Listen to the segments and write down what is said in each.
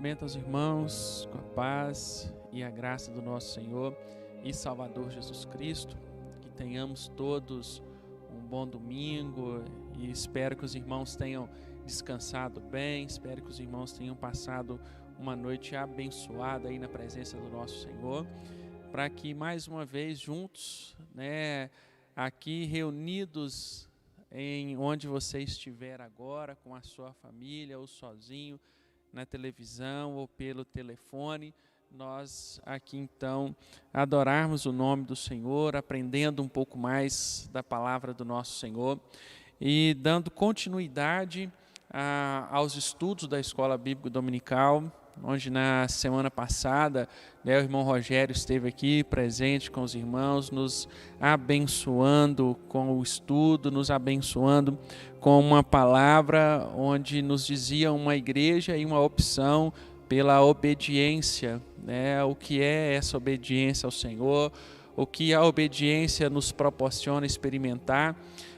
Cumprimento aos irmãos com a paz e a graça do nosso Senhor e Salvador Jesus Cristo. Que tenhamos todos um bom domingo e espero que os irmãos tenham descansado bem, espero que os irmãos tenham passado uma noite abençoada aí na presença do nosso Senhor, para que mais uma vez juntos, aqui reunidos em onde você estiver agora, com a sua família ou sozinho, na televisão ou pelo telefone, nós aqui então adorarmos o nome do Senhor, aprendendo um pouco mais da palavra do nosso Senhor e dando continuidade aos estudos da Escola Bíblica Dominical, onde na semana passada o irmão Rogério esteve aqui presente com os irmãos, nos abençoando com o estudo, nos abençoando com uma palavra onde nos dizia uma igreja e uma opção pela obediência, o que é essa obediência ao Senhor, o que a obediência nos proporciona experimentar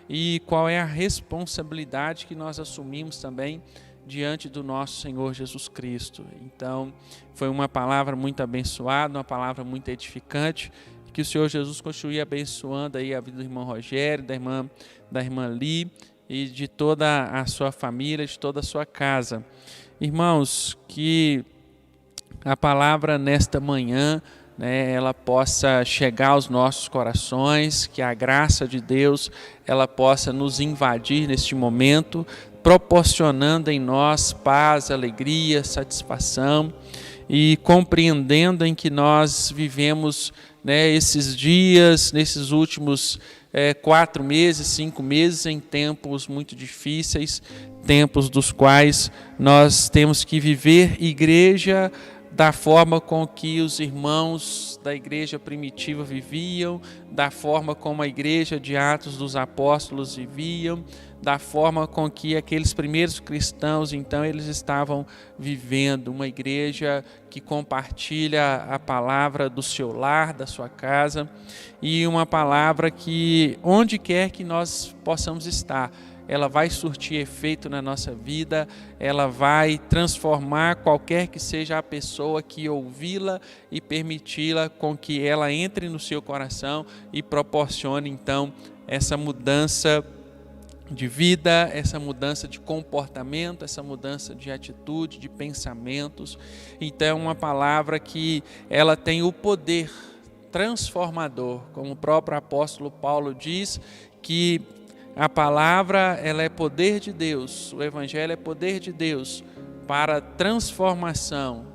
e qual é a responsabilidade que nós assumimos também diante do nosso Senhor Jesus Cristo. Então, foi uma palavra muito abençoada, uma palavra muito edificante, que o Senhor Jesus continue abençoando aí a vida do irmão Rogério, da irmã Li e de toda a sua família, de toda a sua casa. Irmãos, que a palavra nesta manhã, ela possa chegar aos nossos corações, que a graça de Deus ela possa nos invadir neste momento, proporcionando em nós paz, alegria, satisfação e compreendendo em que nós vivemos esses dias, nesses últimos 4 meses, 5 meses, em tempos muito difíceis, tempos dos quais nós temos que viver igreja da forma com que os irmãos da igreja primitiva viviam, da forma como a igreja de Atos dos Apóstolos viviam, da forma com que aqueles primeiros cristãos, então, eles estavam vivendo, uma igreja que compartilha a palavra do seu lar, da sua casa, e uma palavra que, onde quer que nós possamos estar, ela vai surtir efeito na nossa vida, ela vai transformar qualquer que seja a pessoa que ouvi-la e permiti-la com que ela entre no seu coração e proporcione, então, essa mudança de vida, essa mudança de comportamento, essa mudança de atitude, de pensamentos. Então, é uma palavra que ela tem o poder transformador, como o próprio apóstolo Paulo diz, que a palavra ela é poder de Deus, o evangelho é poder de Deus para transformação,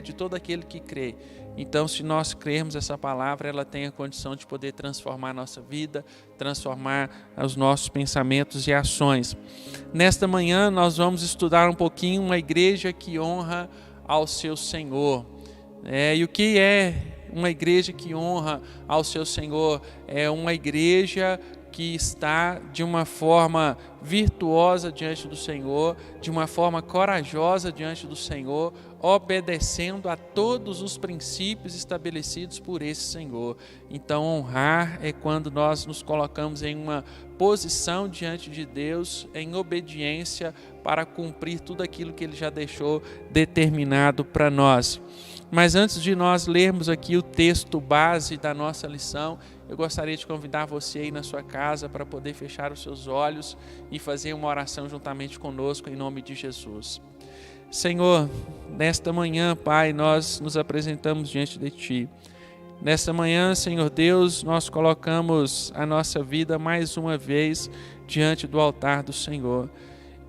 de todo aquele que crê. Então, se nós crermos essa palavra, ela tem a condição de poder transformar a nossa vida, transformar os nossos pensamentos e ações. Nesta manhã, nós vamos estudar um pouquinho uma igreja que honra ao seu Senhor. E o que é uma igreja que honra ao seu Senhor? É uma igreja que está de uma forma virtuosa diante do Senhor, de uma forma corajosa diante do Senhor, obedecendo a todos os princípios estabelecidos por esse Senhor. Então, honrar é quando nós nos colocamos em uma posição diante de Deus, em obediência para cumprir tudo aquilo que Ele já deixou determinado para nós. Mas antes de nós lermos aqui o texto base da nossa lição, eu gostaria de convidar você aí na sua casa para poder fechar os seus olhos e fazer uma oração juntamente conosco em nome de Jesus. Senhor, nesta manhã, Pai, nós nos apresentamos diante de Ti. Nesta manhã, Senhor Deus, nós colocamos a nossa vida mais uma vez diante do altar do Senhor.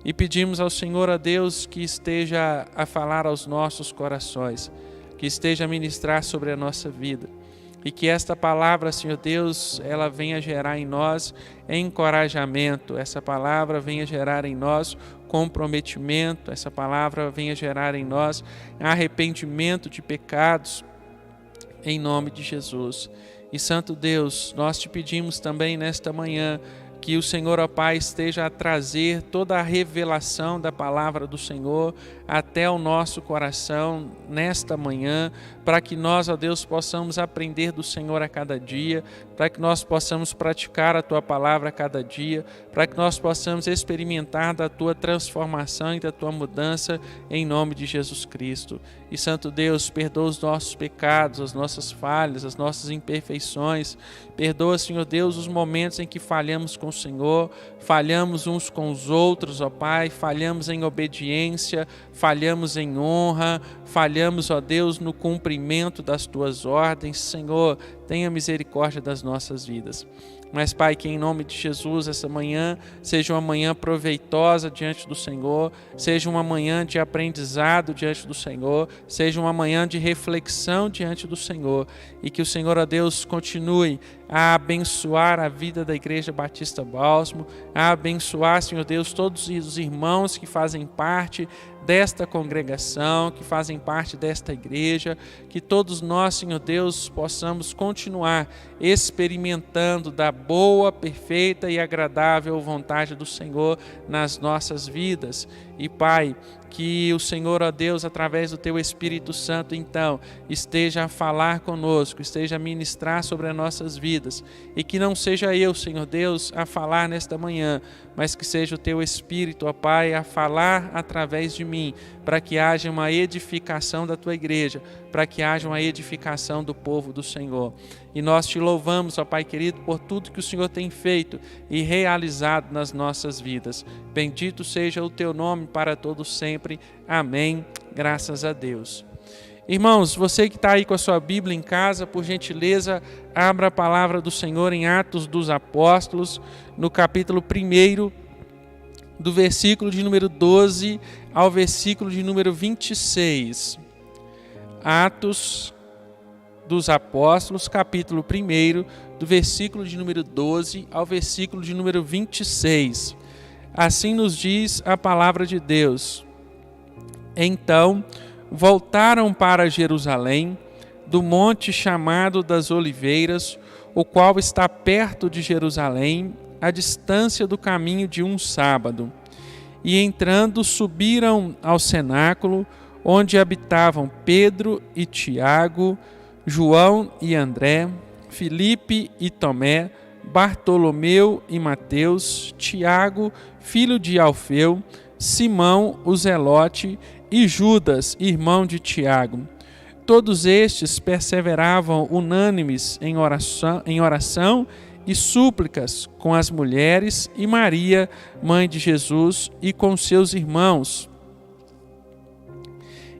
E pedimos ao Senhor, a Deus, que esteja a falar aos nossos corações, que esteja a ministrar sobre a nossa vida. E que esta palavra, Senhor Deus, ela venha gerar em nós encorajamento, essa palavra venha gerar em nós comprometimento, essa palavra venha gerar em nós arrependimento de pecados, em nome de Jesus. E Santo Deus, nós te pedimos também nesta manhã que o Senhor, ó Pai, esteja a trazer toda a revelação da palavra do Senhor até o nosso coração nesta manhã, para que nós, ó Deus, possamos aprender do Senhor a cada dia, para que nós possamos praticar a Tua palavra a cada dia, para que nós possamos experimentar da Tua transformação e da Tua mudança, em nome de Jesus Cristo. E Santo Deus, perdoa os nossos pecados, as nossas falhas, as nossas imperfeições. Perdoa, Senhor Deus, os momentos em que falhamos com o Senhor, falhamos uns com os outros, ó Pai, falhamos em obediência, falhamos em honra, falhamos, ó Deus, no cumprimento das Tuas ordens. Senhor, tenha misericórdia das nossas vidas. Mas, Pai, que em nome de Jesus, essa manhã seja uma manhã proveitosa diante do Senhor, seja uma manhã de aprendizado diante do Senhor, seja uma manhã de reflexão diante do Senhor, e que o Senhor, ó Deus, continue a abençoar a vida da Igreja Batista Bálsamo, a abençoar, Senhor Deus, todos os irmãos que fazem parte desta congregação, que fazem parte desta igreja, que todos nós, Senhor Deus, possamos continuar experimentando da boa, perfeita e agradável vontade do Senhor nas nossas vidas. E, Pai, que o Senhor, ó Deus, através do Teu Espírito Santo, então, esteja a falar conosco, esteja a ministrar sobre as nossas vidas, e que não seja eu, Senhor Deus, a falar nesta manhã, mas que seja o Teu Espírito, ó Pai, a falar através de mim, para que haja uma edificação da Tua igreja, para que haja uma edificação do povo do Senhor. E nós Te louvamos, ó Pai querido, por tudo que o Senhor tem feito e realizado nas nossas vidas. Bendito seja o Teu nome para todos sempre. Amém. Graças a Deus. Irmãos, você que está aí com a sua Bíblia em casa, por gentileza, abra a palavra do Senhor em Atos dos Apóstolos, no capítulo 1, do versículo de número 12 ao versículo de número 26. Atos dos Apóstolos, capítulo 1, do versículo de número 12 ao versículo de número 26. Assim nos diz a palavra de Deus. Então, voltaram para Jerusalém, do monte chamado das Oliveiras, o qual está perto de Jerusalém, à distância do caminho de um sábado. E entrando, subiram ao cenáculo, onde habitavam Pedro e Tiago, João e André, Filipe e Tomé, Bartolomeu e Mateus, Tiago, filho de Alfeu, Simão o Zelote e Judas, irmão de Tiago. Todos estes perseveravam unânimes em oração e súplicas com as mulheres e Maria, mãe de Jesus, e com seus irmãos.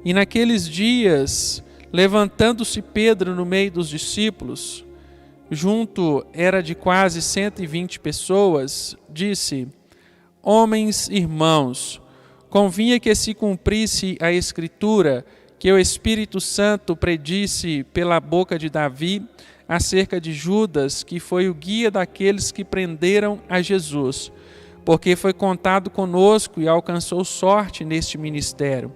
E naqueles dias, levantando-se Pedro no meio dos discípulos, junto era de quase 120 pessoas, disse: Homens, irmãos, convinha que se cumprisse a Escritura, que o Espírito Santo predisse pela boca de Davi acerca de Judas, que foi o guia daqueles que prenderam a Jesus, porque foi contado conosco e alcançou sorte neste ministério.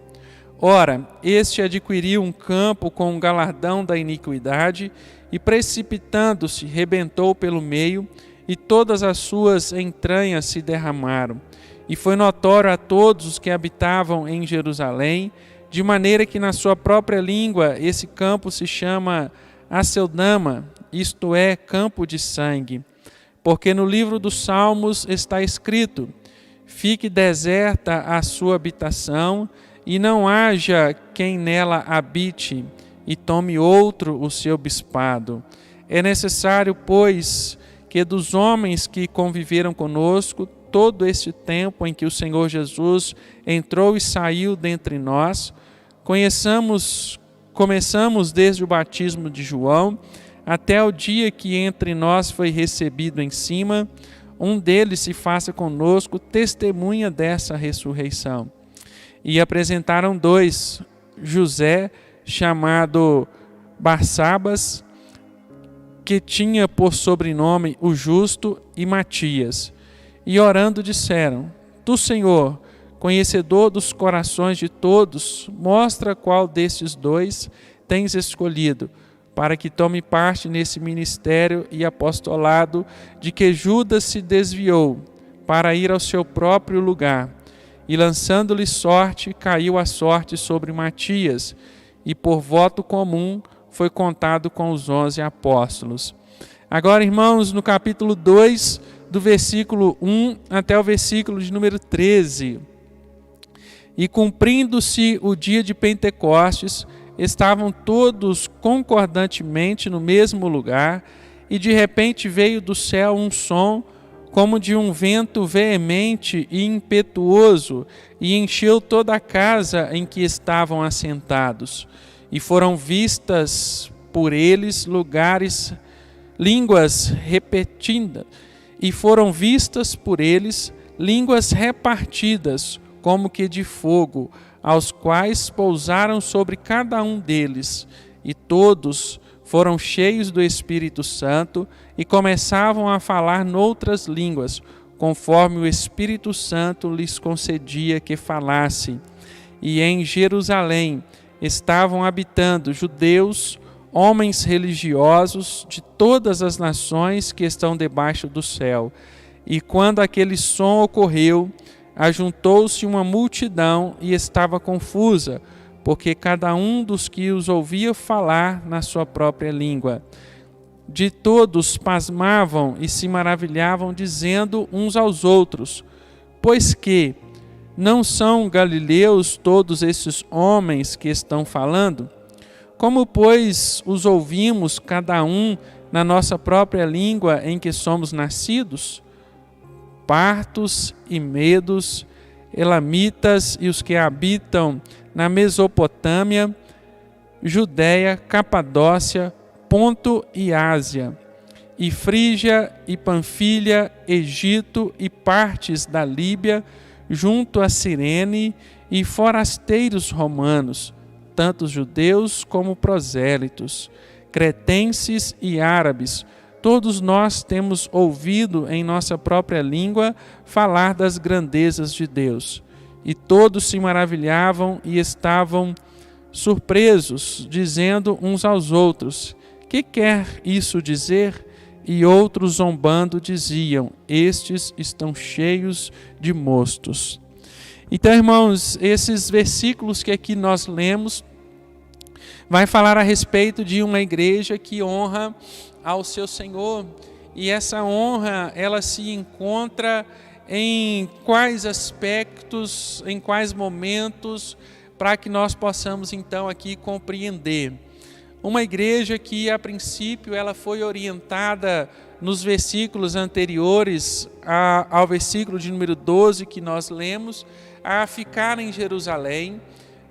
Ora, este adquiriu um campo com o galardão da iniquidade e, precipitando-se, rebentou pelo meio, e todas as suas entranhas se derramaram. E foi notório a todos os que habitavam em Jerusalém, de maneira que na sua própria língua esse campo se chama Aceldama, isto é, campo de sangue. Porque no livro dos Salmos está escrito: fique deserta a sua habitação, e não haja quem nela habite, e tome outro o seu bispado. É necessário, pois, que dos homens que conviveram conosco todo este tempo em que o Senhor Jesus entrou e saiu dentre nós, começamos desde o batismo de João até o dia que entre nós foi recebido em cima, um deles se faça conosco testemunha dessa ressurreição. E apresentaram dois, José, chamado Barsabas, que tinha por sobrenome o Justo, e Matias. E orando disseram: Tu, Senhor, conhecedor dos corações de todos, mostra qual destes dois tens escolhido, para que tome parte nesse ministério e apostolado de que Judas se desviou para ir ao seu próprio lugar. E lançando-lhe sorte, caiu a sorte sobre Matias, e por voto comum foi contado com os 11 apóstolos. Agora, irmãos, no capítulo 2, do versículo 1 até o versículo de número 13. E cumprindo-se o dia de Pentecostes, estavam todos concordantemente no mesmo lugar, e de repente veio do céu um som, como de um vento veemente e impetuoso, e encheu toda a casa em que estavam assentados. E foram vistas por eles línguas repartidas, como que de fogo, aos quais pousaram sobre cada um deles. E todos foram cheios do Espírito Santo e começavam a falar noutras línguas, conforme o Espírito Santo lhes concedia que falassem. E em Jerusalém estavam habitando judeus, homens religiosos de todas as nações que estão debaixo do céu. E quando aquele som ocorreu, ajuntou-se uma multidão e estava confusa, porque cada um dos que os ouvia falar na sua própria língua. De todos pasmavam e se maravilhavam, dizendo uns aos outros: pois que não são galileus todos esses homens que estão falando? Como, pois, os ouvimos cada um na nossa própria língua em que somos nascidos? Partos e medos, elamitas e os que habitam na Mesopotâmia, Judéia, Capadócia, Ponto e Ásia, e Frígia e Panfilha, Egito e partes da Líbia, junto a Cirene, e forasteiros romanos, tanto judeus como prosélitos, cretenses e árabes, todos nós temos ouvido em nossa própria língua falar das grandezas de Deus. E todos se maravilhavam e estavam surpresos, dizendo uns aos outros: que quer isso dizer? E outros, zombando, diziam: estes estão cheios de mostos. Então, irmãos, esses versículos que aqui nós lemos vai falar a respeito de uma igreja que honra ao seu Senhor. E essa honra, ela se encontra em quais aspectos, em quais momentos, para que nós possamos então aqui compreender. Uma igreja que a princípio ela foi orientada nos versículos anteriores ao versículo de número 12 que nós lemos, a ficar em Jerusalém,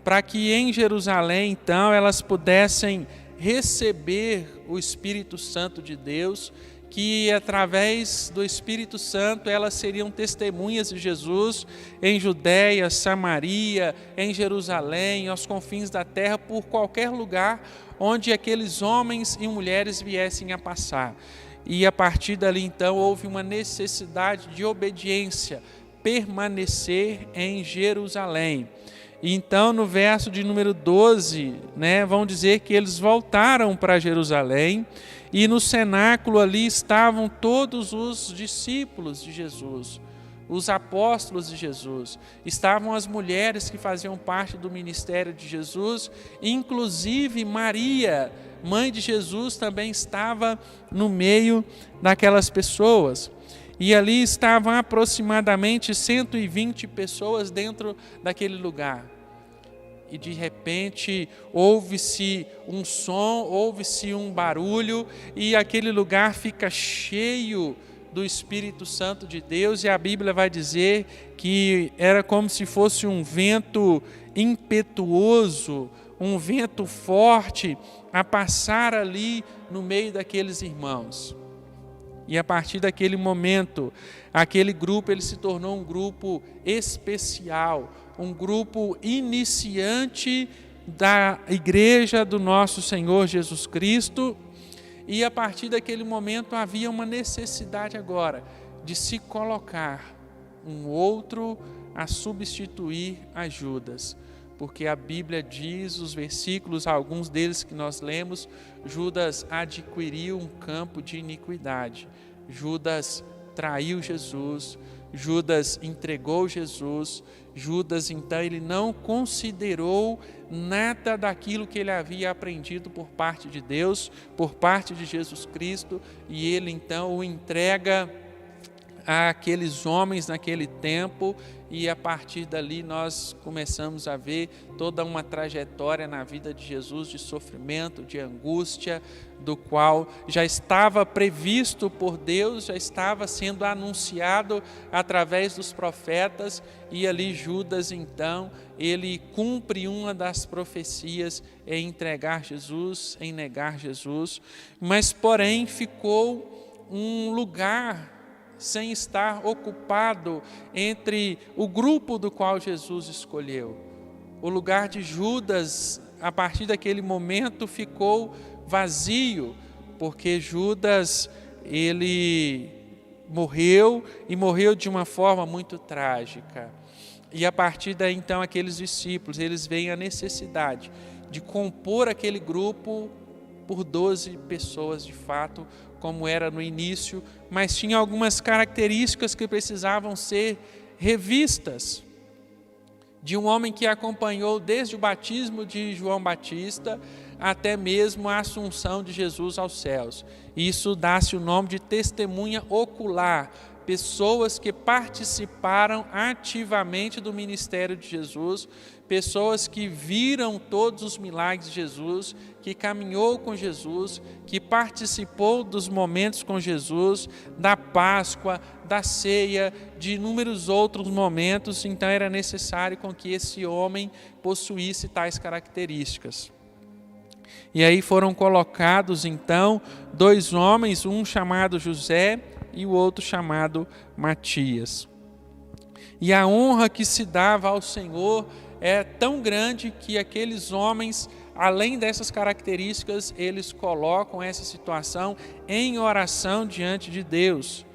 para que em Jerusalém então elas pudessem receber o Espírito Santo de Deus, que através do Espírito Santo elas seriam testemunhas de Jesus em Judéia, Samaria, em Jerusalém, aos confins da terra, por qualquer lugar onde aqueles homens e mulheres viessem a passar. E a partir dali então houve uma necessidade de obediência, permanecer em Jerusalém. E então no verso de número 12, vão dizer que eles voltaram para Jerusalém, e no cenáculo ali estavam todos os discípulos de Jesus, os apóstolos de Jesus, estavam as mulheres que faziam parte do ministério de Jesus, inclusive Maria, mãe de Jesus, também estava no meio daquelas pessoas. E ali estavam aproximadamente 120 pessoas dentro daquele lugar. E de repente ouve-se um som, ouve-se um barulho, e aquele lugar fica cheio do Espírito Santo de Deus, e a Bíblia vai dizer que era como se fosse um vento impetuoso, um vento forte a passar ali no meio daqueles irmãos. E a partir daquele momento, aquele grupo ele se tornou um grupo especial, um grupo iniciante da igreja do nosso Senhor Jesus Cristo. E a partir daquele momento havia uma necessidade agora de se colocar um outro a substituir a Judas. porque a Bíblia diz, os versículos, alguns deles que nós lemos, Judas adquiriu um campo de iniquidade. Judas traiu Jesus, Judas entregou Jesus, Judas então ele não considerou nada daquilo que ele havia aprendido por parte de Deus, por parte de Jesus Cristo, e ele então o entrega àqueles homens naquele tempo, e a partir dali nós começamos a ver toda uma trajetória na vida de Jesus de sofrimento, de angústia, do qual já estava previsto por Deus, já estava sendo anunciado através dos profetas, e ali Judas então, ele cumpre uma das profecias em entregar Jesus, em negar Jesus, mas porém ficou um lugar sem estar ocupado entre o grupo do qual Jesus escolheu. O lugar de Judas, a partir daquele momento, ficou vazio, porque Judas, ele morreu, e morreu de uma forma muito trágica. E a partir daí, então, aqueles discípulos, eles veem a necessidade de compor aquele grupo por 12 pessoas de fato, como era no início, mas tinha algumas características que precisavam ser revistas. De um homem que acompanhou desde o batismo de João Batista até mesmo a assunção de Jesus aos céus. Isso dá-se o nome de testemunha ocular, pessoas que participaram ativamente do ministério de Jesus, pessoas que viram todos os milagres de Jesus, que caminhou com Jesus, que participou dos momentos com Jesus, da Páscoa, da ceia, de inúmeros outros momentos. Então era necessário com que esse homem possuísse tais características. E aí foram colocados então 2 homens, um chamado José e o outro chamado Matias. E a honra que se dava ao Senhor é tão grande que aqueles homens, além dessas características, eles colocam essa situação em oração diante de Deus,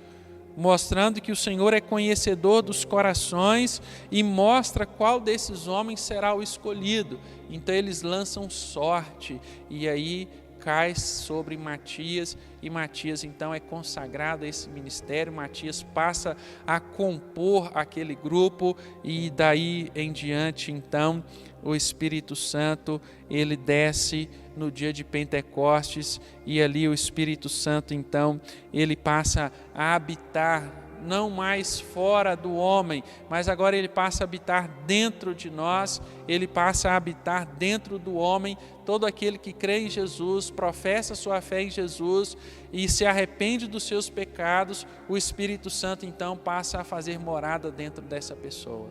mostrando que o Senhor é conhecedor dos corações e mostra qual desses homens será o escolhido. Então eles lançam sorte, e aí cai sobre Matias, e Matias então é consagrado a esse ministério. Matias passa a compor aquele grupo, e daí em diante então o Espírito Santo ele desce no dia de Pentecostes, e ali o Espírito Santo então ele passa a habitar não mais fora do homem, mas agora ele passa a habitar dentro de nós, ele passa a habitar dentro do homem. Todo aquele que crê em Jesus, professa sua fé em Jesus e se arrepende dos seus pecados, o Espírito Santo então passa a fazer morada dentro dessa pessoa.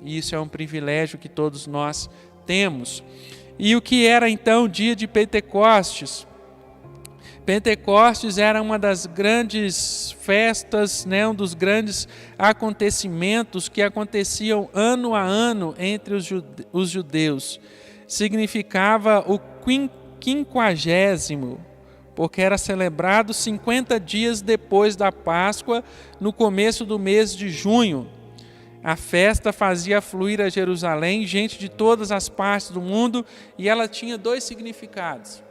E isso é um privilégio que todos nós temos. E o que era então o dia de Pentecostes? Pentecostes era uma das grandes festas, um dos grandes acontecimentos que aconteciam ano a ano entre os judeus. Significava o 50º, porque era celebrado 50 dias depois da Páscoa, no começo do mês de junho. A festa fazia fluir a Jerusalém gente de todas as partes do mundo, e ela tinha 2 significados.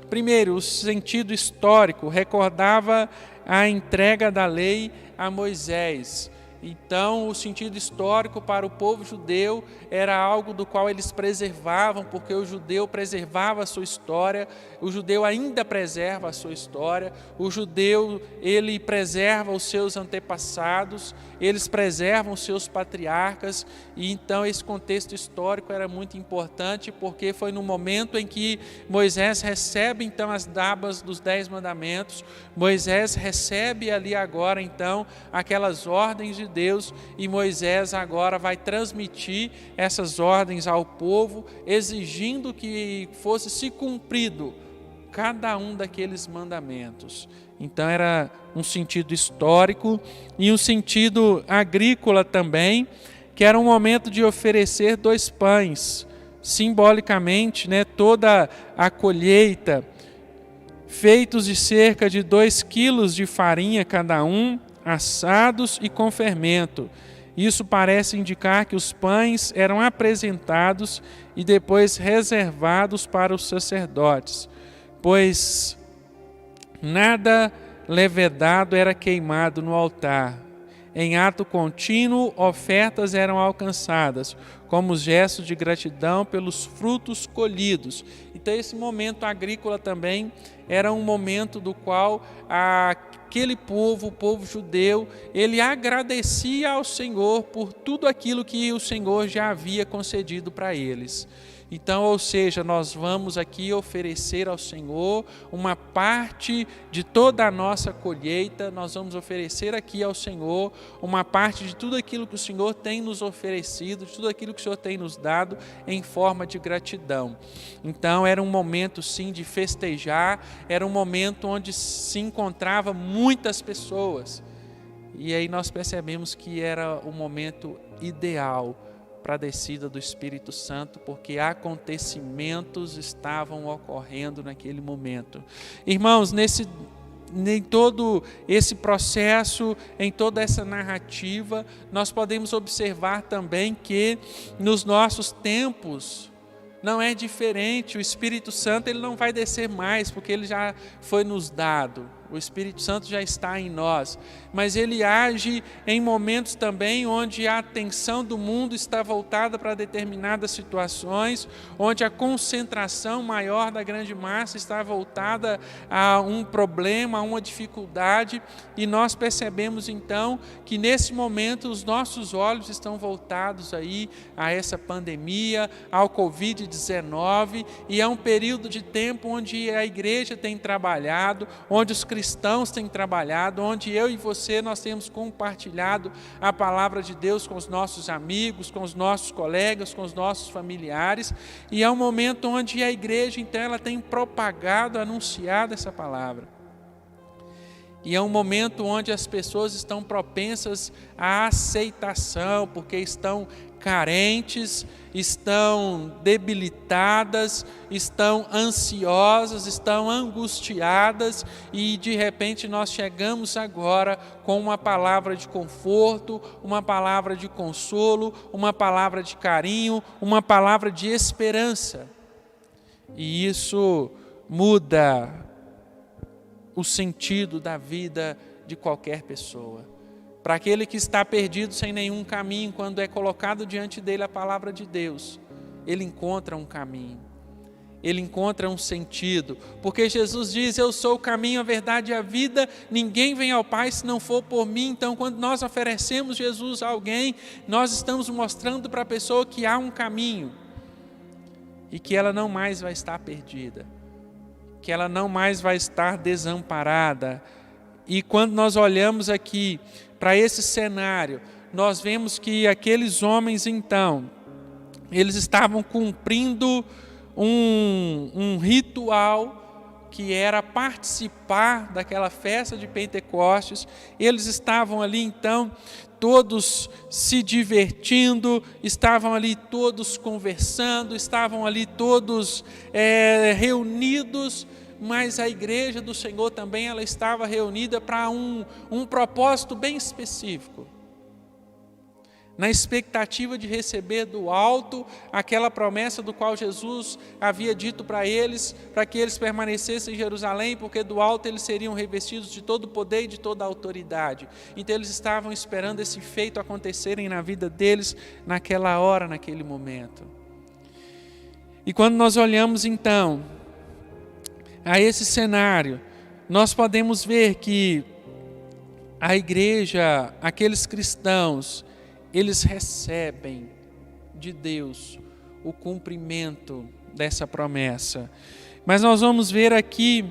Primeiro, o sentido histórico, recordava a entrega da lei a Moisés. Então, o sentido histórico para o povo judeu era algo do qual eles preservavam, porque o judeu preservava a sua história, o judeu ainda preserva a sua história, o judeu ele preserva os seus antepassados, eles preservam os seus patriarcas, e então esse contexto histórico era muito importante, porque foi no momento em que Moisés recebe então as tábuas dos 10 mandamentos, Moisés recebe ali agora então aquelas ordens de Deus, e Moisés agora vai transmitir essas ordens ao povo, exigindo que fosse se cumprido cada um daqueles mandamentos. Então era um sentido histórico e um sentido agrícola também, que era um momento de oferecer 2 pães, simbolicamente, toda a colheita, feitos de cerca de 2 quilos de farinha cada um, assados e com fermento. Isso parece indicar que os pães eram apresentados e depois reservados para os sacerdotes, pois nada levedado era queimado no altar. Em ato contínuo, ofertas eram alcançadas, como gestos de gratidão pelos frutos colhidos. Então, esse momento agrícola também era um momento do qual aquele povo, o povo judeu, ele agradecia ao Senhor por tudo aquilo que o Senhor já havia concedido para eles. Então, ou seja, nós vamos aqui oferecer ao Senhor uma parte de toda a nossa colheita, nós vamos oferecer aqui ao Senhor uma parte de tudo aquilo que o Senhor tem nos oferecido, de tudo aquilo que o Senhor tem nos dado em forma de gratidão. Então, era um momento sim de festejar, era um momento onde se encontrava muitas pessoas. E aí nós percebemos que era o momento ideal para a descida do Espírito Santo, porque acontecimentos estavam ocorrendo naquele momento. Irmãos, em todo esse processo, em toda essa narrativa, nós podemos observar também que nos nossos tempos não é diferente. O Espírito Santo ele não vai descer mais, porque ele já foi nos dado. O Espírito Santo já está em nós, mas ele age em momentos também onde a atenção do mundo está voltada para determinadas situações, onde a concentração maior da grande massa está voltada a um problema, a uma dificuldade, e nós percebemos então que nesse momento os nossos olhos estão voltados aí a essa pandemia, ao Covid-19, e é um período de tempo onde a igreja tem trabalhado, onde os cristãos têm trabalhado, onde eu e você nós temos compartilhado a palavra de Deus com os nossos amigos, com os nossos colegas, com os nossos familiares, e é um momento onde a igreja então ela tem propagado, anunciado essa palavra. E é um momento onde as pessoas estão propensas à aceitação, porque estão carentes, estão debilitadas, estão ansiosas, estão angustiadas, e de repente nós chegamos agora com uma palavra de conforto, uma palavra de consolo, uma palavra de carinho, uma palavra de esperança. E isso muda o sentido da vida de qualquer pessoa. Para aquele que está perdido sem nenhum caminho, quando é colocado diante dele a palavra de Deus, ele encontra um caminho, ele encontra um sentido, porque Jesus diz: eu sou o caminho, a verdade e a vida, ninguém vem ao Pai se não for por mim. Então, quando nós oferecemos Jesus a alguém, nós estamos mostrando para a pessoa que há um caminho, e que ela não mais vai estar perdida, que ela não mais vai estar desamparada. E quando nós olhamos aqui para esse cenário, nós vemos que aqueles homens então, eles estavam cumprindo um ritual que era participar daquela festa de Pentecostes. Eles estavam ali então todos se divertindo, estavam ali todos conversando, estavam ali todos reunidos, mas a igreja do Senhor também ela estava reunida para um propósito bem específico, na expectativa de receber do alto aquela promessa do qual Jesus havia dito para eles, para que eles permanecessem em Jerusalém, porque do alto eles seriam revestidos de todo o poder e de toda a autoridade. Então eles estavam esperando esse feito acontecerem na vida deles naquela hora, naquele momento. E quando nós olhamos então a esse cenário, nós podemos ver que a igreja, aqueles cristãos, eles recebem de Deus o cumprimento dessa promessa. Mas nós vamos ver aqui,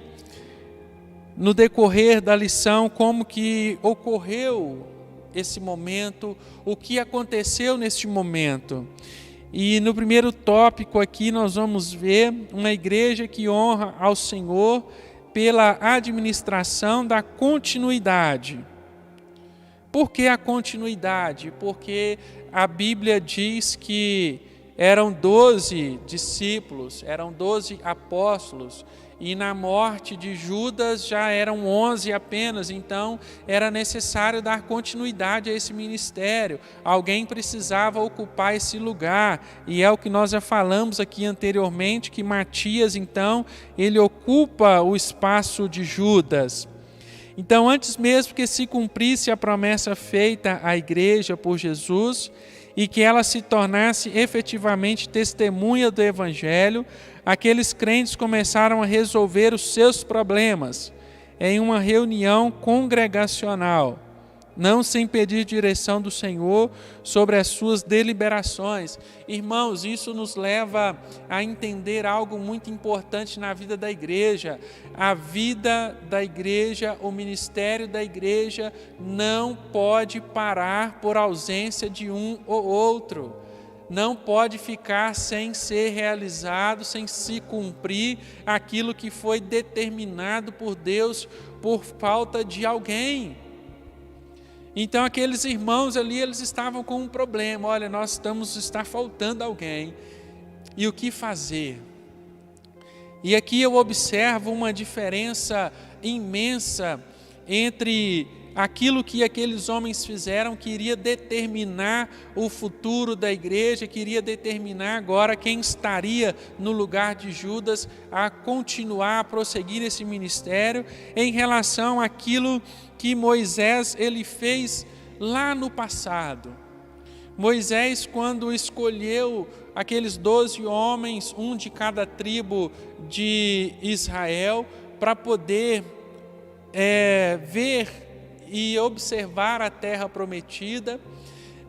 no decorrer da lição, como que ocorreu esse momento, o que aconteceu neste momento. E no primeiro tópico aqui nós vamos ver uma igreja que honra ao Senhor pela administração da continuidade. Por que a continuidade? Porque a Bíblia diz que eram 12 discípulos, eram 12 apóstolos, e na morte de Judas já eram 11 apenas, então era necessário dar continuidade a esse ministério. Alguém precisava ocupar esse lugar, e é o que nós já falamos aqui anteriormente, que Matias, então, ele ocupa o espaço de Judas. Então, antes mesmo que se cumprisse a promessa feita à igreja por Jesus e que ela se tornasse efetivamente testemunha do Evangelho, aqueles crentes começaram a resolver os seus problemas em uma reunião congregacional, não sem pedir direção do Senhor sobre as suas deliberações. Irmãos, isso nos leva a entender algo muito importante na vida da igreja. A vida da igreja, o ministério da igreja não pode parar por ausência de um ou outro. Não pode ficar sem ser realizado, sem se cumprir aquilo que foi determinado por Deus por falta de alguém. Então aqueles irmãos ali, eles estavam com um problema. Olha, está faltando alguém. E o que fazer? E aqui eu observo uma diferença imensa entre aquilo que aqueles homens fizeram, que iria determinar o futuro da igreja, queria determinar agora quem estaria no lugar de Judas a continuar, a prosseguir esse ministério, em relação àquilo que Moisés ele fez lá no passado. Moisés, quando escolheu aqueles 12 homens, um de cada tribo de Israel, para poder ver e observar a terra prometida,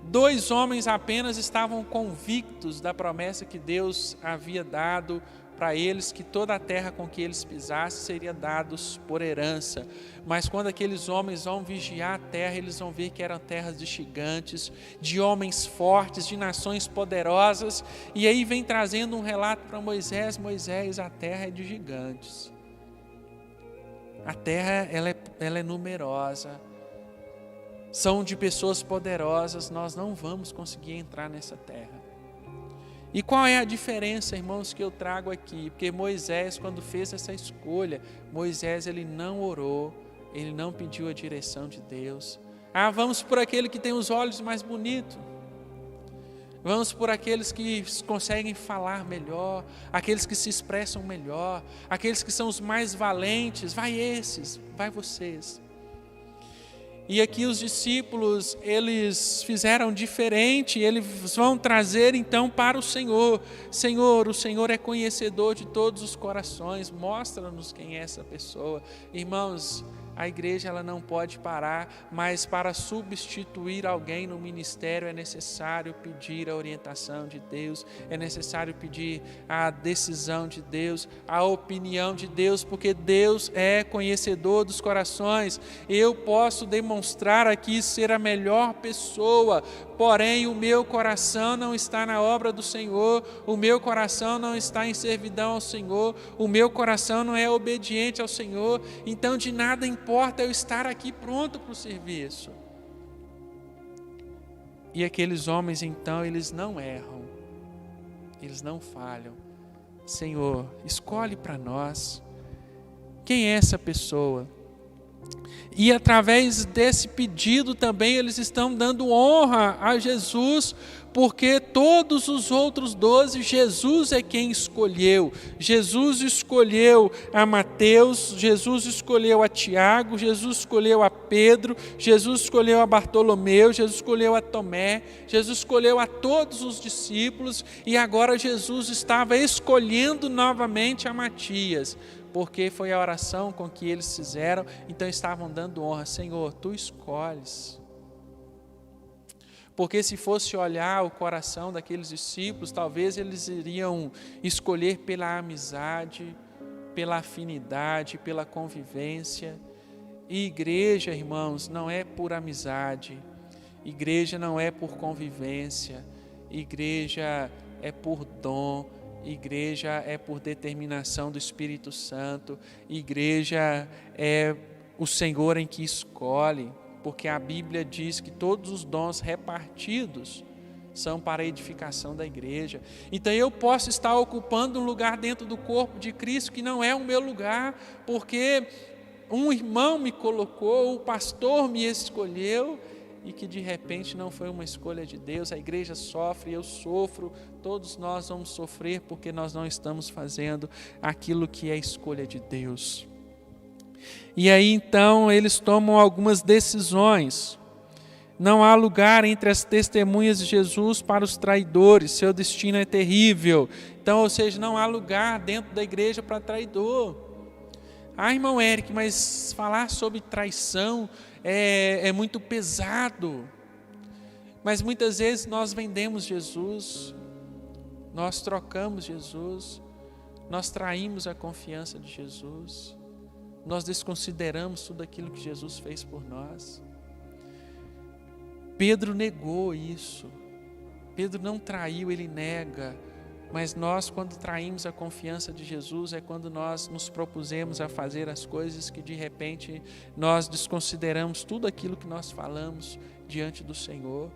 2 homens apenas estavam convictos da promessa que Deus havia dado para eles, que toda a terra com que eles pisassem seria dados por herança. Mas quando aqueles homens vão vigiar a terra, eles vão ver que eram terras de gigantes, de homens fortes, de nações poderosas. E aí vem trazendo um relato para Moisés: Moisés, a terra é de gigantes. A terra ela é numerosa. São de pessoas poderosas, nós não vamos conseguir entrar nessa terra. E qual é a diferença, irmãos, que eu trago aqui? Porque Moisés, quando fez essa escolha, Moisés ele não orou, ele não pediu a direção de Deus. Vamos por aquele que tem os olhos mais bonitos. Vamos por aqueles que conseguem falar melhor, aqueles que se expressam melhor, aqueles que são os mais valentes. Vai esses, vai vocês. E aqui os discípulos, eles fizeram diferente, eles vão trazer então para o Senhor. Senhor, o Senhor é conhecedor de todos os corações, mostra-nos quem é essa pessoa. Irmãos, a igreja ela não pode parar, mas para substituir alguém no ministério é necessário pedir a orientação de Deus, é necessário pedir a decisão de Deus, a opinião de Deus, porque Deus é conhecedor dos corações. Eu posso demonstrar aqui ser a melhor pessoa, porém o meu coração não está na obra do Senhor, o meu coração não está em servidão ao Senhor, o meu coração não é obediente ao Senhor, então de nada importa eu estar aqui pronto para o serviço. E aqueles homens então, eles não erram, eles não falham. Senhor, escolhe para nós quem é essa pessoa. E através desse pedido também eles estão dando honra a Jesus, porque todos os outros 12, Jesus é quem escolheu. Jesus escolheu a Mateus, Jesus escolheu a Tiago, Jesus escolheu a Pedro, Jesus escolheu a Bartolomeu, Jesus escolheu a Tomé, Jesus escolheu a todos os discípulos, e agora Jesus estava escolhendo novamente a Matias, porque foi a oração com que eles fizeram, então estavam dando honra. Senhor, Tu escolhes. Porque se fosse olhar o coração daqueles discípulos, talvez eles iriam escolher pela amizade, pela afinidade, pela convivência. E igreja, irmãos, não é por amizade, igreja não é por convivência, igreja é por dom, igreja é por determinação do Espírito Santo, igreja é o Senhor em que escolhe, porque a Bíblia diz que todos os dons repartidos são para a edificação da igreja. Então eu posso estar ocupando um lugar dentro do corpo de Cristo que não é o meu lugar, porque um irmão me colocou, o pastor me escolheu, e que de repente não foi uma escolha de Deus. A igreja sofre, eu sofro, todos nós vamos sofrer porque nós não estamos fazendo aquilo que é a escolha de Deus. E aí então eles tomam algumas decisões. Não há lugar entre as testemunhas de Jesus para os traidores, seu destino é terrível. Então, ou seja, não há lugar dentro da igreja para traidor. Irmão Eric, mas falar sobre traição é muito pesado. Mas muitas vezes nós vendemos Jesus, nós trocamos Jesus, nós traímos a confiança de Jesus, nós desconsideramos tudo aquilo que Jesus fez por nós. Pedro negou isso. Pedro não traiu, ele nega. Mas nós, quando traímos a confiança de Jesus, é quando nós nos propusemos a fazer as coisas que de repente nós desconsideramos tudo aquilo que nós falamos diante do Senhor.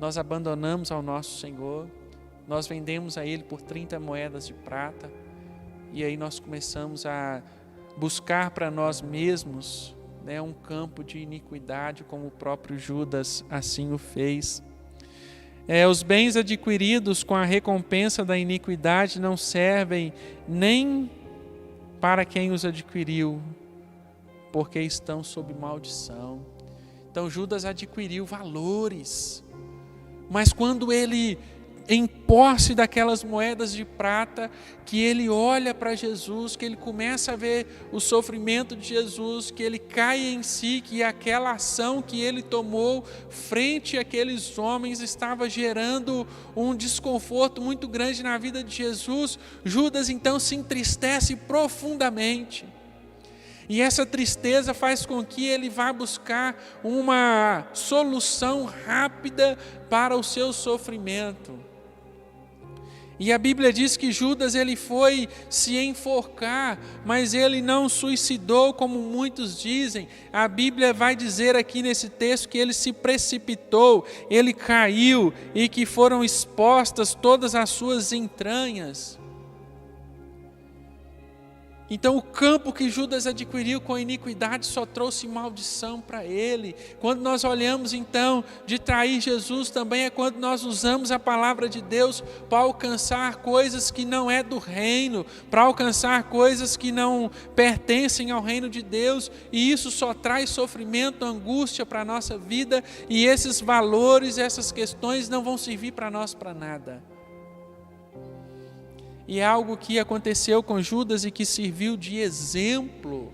Nós abandonamos ao nosso Senhor, nós vendemos a Ele por 30 moedas de prata, e aí nós começamos a buscar para nós mesmos, né, um campo de iniquidade, como o próprio Judas assim o fez. Os bens adquiridos com a recompensa da iniquidade não servem nem para quem os adquiriu, porque estão sob maldição. Então Judas adquiriu valores, mas quando ele, em posse daquelas moedas de prata, que ele olha para Jesus, que ele começa a ver o sofrimento de Jesus, que ele cai em si, que aquela ação que ele tomou frente àqueles homens estava gerando um desconforto muito grande na vida de Jesus, Judas então se entristece profundamente. E essa tristeza faz com que ele vá buscar uma solução rápida para o seu sofrimento. E a Bíblia diz que Judas ele foi se enforcar, mas ele não suicidou como muitos dizem. A Bíblia vai dizer aqui nesse texto que ele se precipitou, ele caiu e que foram expostas todas as suas entranhas. Então o campo que Judas adquiriu com a iniquidade só trouxe maldição para ele. Quando nós olhamos então de trair Jesus, também é quando nós usamos a palavra de Deus para alcançar coisas que não é do reino, para alcançar coisas que não pertencem ao reino de Deus, e isso só traz sofrimento, angústia para a nossa vida, e esses valores, essas questões não vão servir para nós para nada. E é algo que aconteceu com Judas e que serviu de exemplo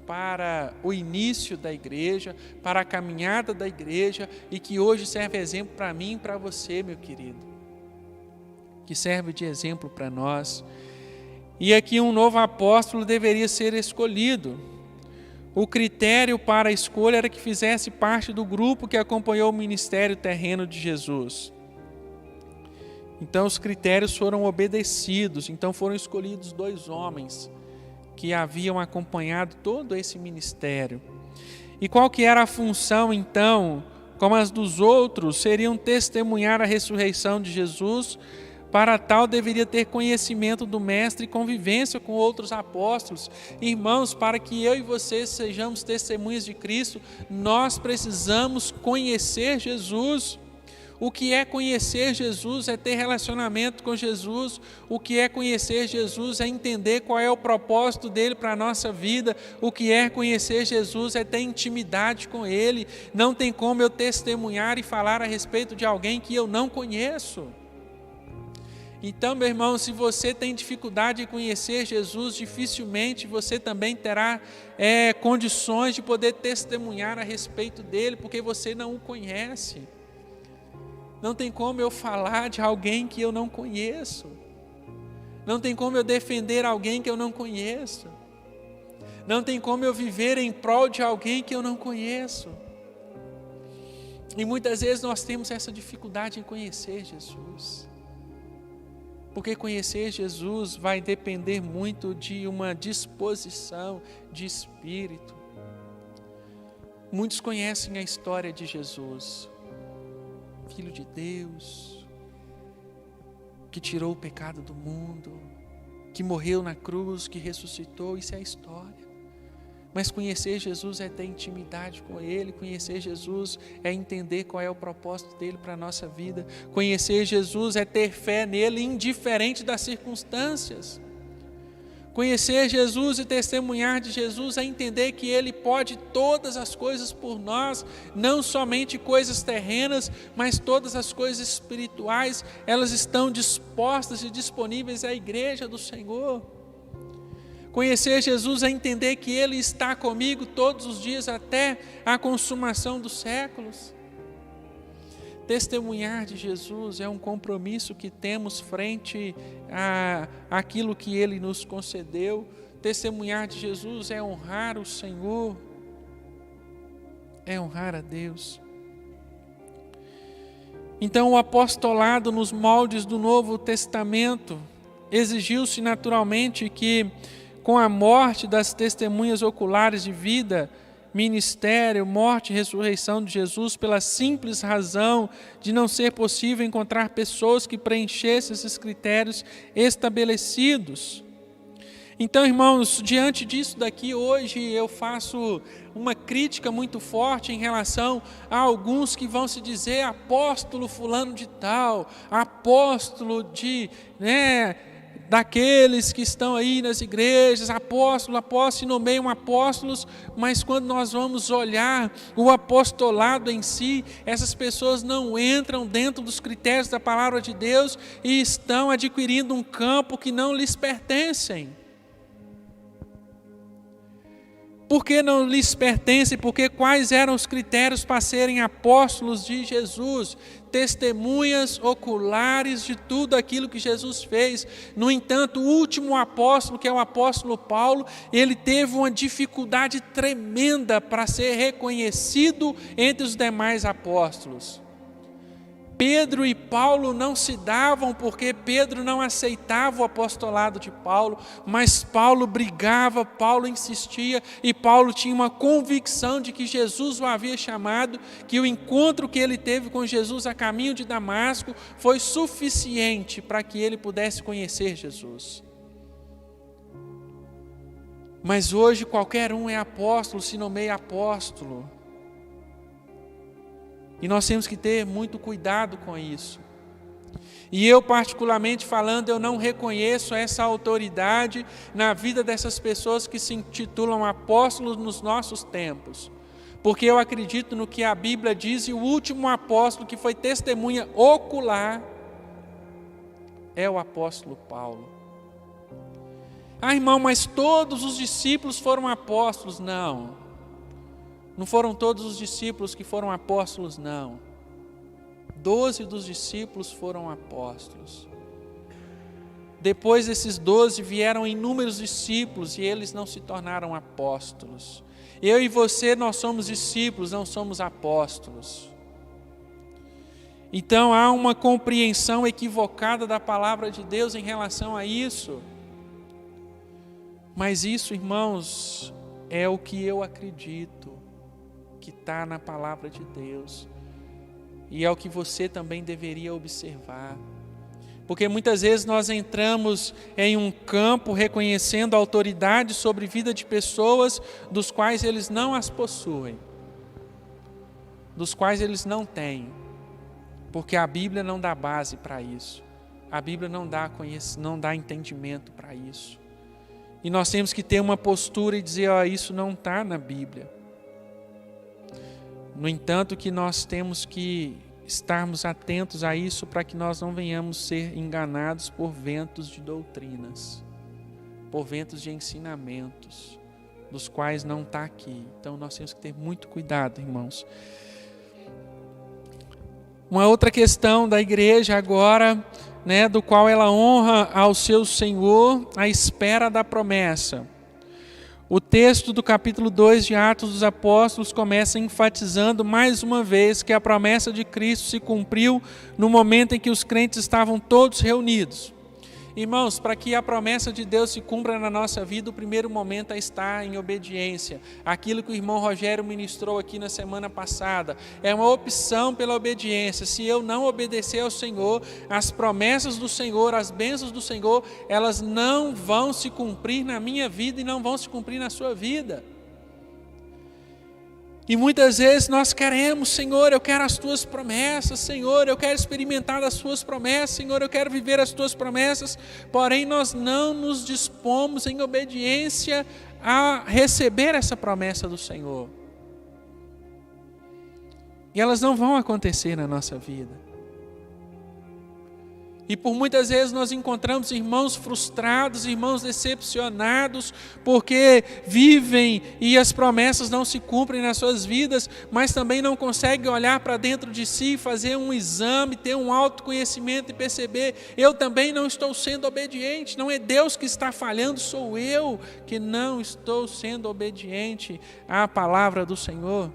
para o início da igreja, para a caminhada da igreja, e que hoje serve exemplo para mim e para você, meu querido. Que serve de exemplo para nós. E aqui um novo apóstolo deveria ser escolhido. O critério para a escolha era que fizesse parte do grupo que acompanhou o ministério terreno de Jesus. Então os critérios foram obedecidos, então foram escolhidos 2 homens que haviam acompanhado todo esse ministério. E qual que era a função então? Como as dos outros, seriam testemunhar a ressurreição de Jesus. Para tal deveria ter conhecimento do Mestre e convivência com outros apóstolos. Irmãos, para que eu e vocês sejamos testemunhas de Cristo, nós precisamos conhecer Jesus. O que é conhecer Jesus é ter relacionamento com Jesus. O que é conhecer Jesus é entender qual é o propósito dele para a nossa vida. O que é conhecer Jesus é ter intimidade com ele. Não tem como eu testemunhar e falar a respeito de alguém que eu não conheço. Então, meu irmão, se você tem dificuldade em conhecer Jesus, dificilmente você também terá condições de poder testemunhar a respeito dele, porque você não o conhece. Não tem como eu falar de alguém que eu não conheço. Não tem como eu defender alguém que eu não conheço. Não tem como eu viver em prol de alguém que eu não conheço. E muitas vezes nós temos essa dificuldade em conhecer Jesus. Porque conhecer Jesus vai depender muito de uma disposição de espírito. Muitos conhecem a história de Jesus. Filho de Deus, que tirou o pecado do mundo, que morreu na cruz, que ressuscitou, isso é a história. Mas conhecer Jesus é ter intimidade com Ele, conhecer Jesus é entender qual é o propósito dEle para a nossa vida, conhecer Jesus é ter fé nele indiferente das circunstâncias. Conhecer Jesus e testemunhar de Jesus é entender que Ele pode todas as coisas por nós, não somente coisas terrenas, mas todas as coisas espirituais, elas estão dispostas e disponíveis à igreja do Senhor. Conhecer Jesus é entender que Ele está comigo todos os dias até a consumação dos séculos. Testemunhar de Jesus é um compromisso que temos frente àquilo que Ele nos concedeu. Testemunhar de Jesus é honrar o Senhor, é honrar a Deus. Então, o apostolado nos moldes do Novo Testamento exigiu-se naturalmente que, com a morte das testemunhas oculares de vida, ministério, morte e ressurreição de Jesus, pela simples razão de não ser possível encontrar pessoas que preenchessem esses critérios estabelecidos. Então, irmãos, diante disso daqui, hoje eu faço uma crítica muito forte em relação a alguns que vão se dizer apóstolo fulano de tal, apóstolo de, daqueles que estão aí nas igrejas, apóstolo, e nomeiam apóstolos, mas quando nós vamos olhar o apostolado em si, essas pessoas não entram dentro dos critérios da palavra de Deus e estão adquirindo um campo que não lhes pertencem. Por que não lhes pertence? Porque quais eram os critérios para serem apóstolos de Jesus? Testemunhas oculares de tudo aquilo que Jesus fez. No entanto, o último apóstolo, que é o apóstolo Paulo, ele teve uma dificuldade tremenda para ser reconhecido entre os demais apóstolos. Pedro e Paulo não se davam porque Pedro não aceitava o apostolado de Paulo, mas Paulo brigava, Paulo insistia e Paulo tinha uma convicção de que Jesus o havia chamado, que o encontro que ele teve com Jesus a caminho de Damasco foi suficiente para que ele pudesse conhecer Jesus. Mas hoje qualquer um é apóstolo, se nomeia apóstolo. E nós temos que ter muito cuidado com isso. E eu, particularmente falando, eu não reconheço essa autoridade na vida dessas pessoas que se intitulam apóstolos nos nossos tempos. Porque eu acredito no que a Bíblia diz, e o último apóstolo que foi testemunha ocular é o apóstolo Paulo. Ah, irmão, mas todos os discípulos foram apóstolos? Não. Não foram todos os discípulos que foram apóstolos, não. 12 dos discípulos foram apóstolos. Depois desses 12 vieram inúmeros discípulos e eles não se tornaram apóstolos. Eu e você, nós somos discípulos, não somos apóstolos. Então há uma compreensão equivocada da palavra de Deus em relação a isso. Mas isso, irmãos, é o que eu acredito que está na palavra de Deus, e é o que você também deveria observar, porque muitas vezes nós entramos em um campo reconhecendo a autoridade sobre a vida de pessoas dos quais eles não as possuem, dos quais eles não têm, porque a Bíblia não dá base para isso, a Bíblia não dá entendimento para isso, e nós temos que ter uma postura e dizer, isso não está na Bíblia. No entanto, que nós temos que estarmos atentos a isso para que nós não venhamos ser enganados por ventos de doutrinas, por ventos de ensinamentos, dos quais não está aqui. Então nós temos que ter muito cuidado, irmãos. Uma outra questão da igreja agora, do qual ela honra ao seu Senhor à espera da promessa. O texto do capítulo 2 de Atos dos Apóstolos começa enfatizando mais uma vez que a promessa de Cristo se cumpriu no momento em que os crentes estavam todos reunidos. Irmãos, para que a promessa de Deus se cumpra na nossa vida, o primeiro momento é estar em obediência. Aquilo que o irmão Rogério ministrou aqui na semana passada, é uma opção pela obediência. Se eu não obedecer ao Senhor, as promessas do Senhor, as bênçãos do Senhor, elas não vão se cumprir na minha vida e não vão se cumprir na sua vida. E muitas vezes nós queremos, Senhor, eu quero as Tuas promessas, Senhor, eu quero experimentar as Tuas promessas, Senhor, eu quero viver as Tuas promessas, porém nós não nos dispomos em obediência a receber essa promessa do Senhor. E elas não vão acontecer na nossa vida. E por muitas vezes nós encontramos irmãos frustrados, irmãos decepcionados, porque vivem e as promessas não se cumprem nas suas vidas, mas também não conseguem olhar para dentro de si, fazer um exame, ter um autoconhecimento e perceber, eu também não estou sendo obediente, não é Deus que está falhando, sou eu que não estou sendo obediente à palavra do Senhor.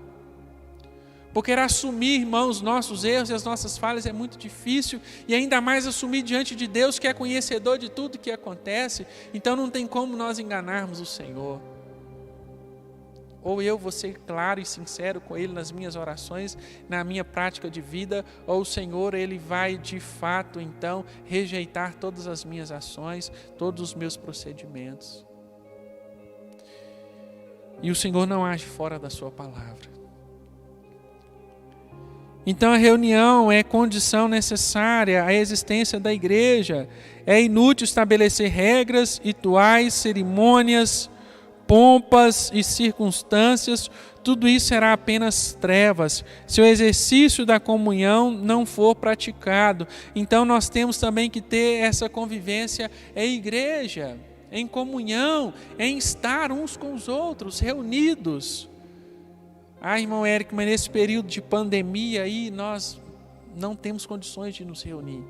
Porque assumir, irmãos, nossos erros e as nossas falhas é muito difícil, e ainda mais assumir diante de Deus, que é conhecedor de tudo que acontece, então não tem como nós enganarmos o Senhor. Ou eu vou ser claro e sincero com Ele nas minhas orações, na minha prática de vida, ou o Senhor, Ele vai de fato, então, rejeitar todas as minhas ações, todos os meus procedimentos. E o Senhor não age fora da sua palavra. Então a reunião é condição necessária à existência da igreja. É inútil estabelecer regras, rituais, cerimônias, pompas e circunstâncias. Tudo isso será apenas trevas, se o exercício da comunhão não for praticado. Então nós temos também que ter essa convivência em igreja, em comunhão, em estar uns com os outros, reunidos. Irmão Érico, mas nesse período de pandemia aí, nós não temos condições de nos reunir.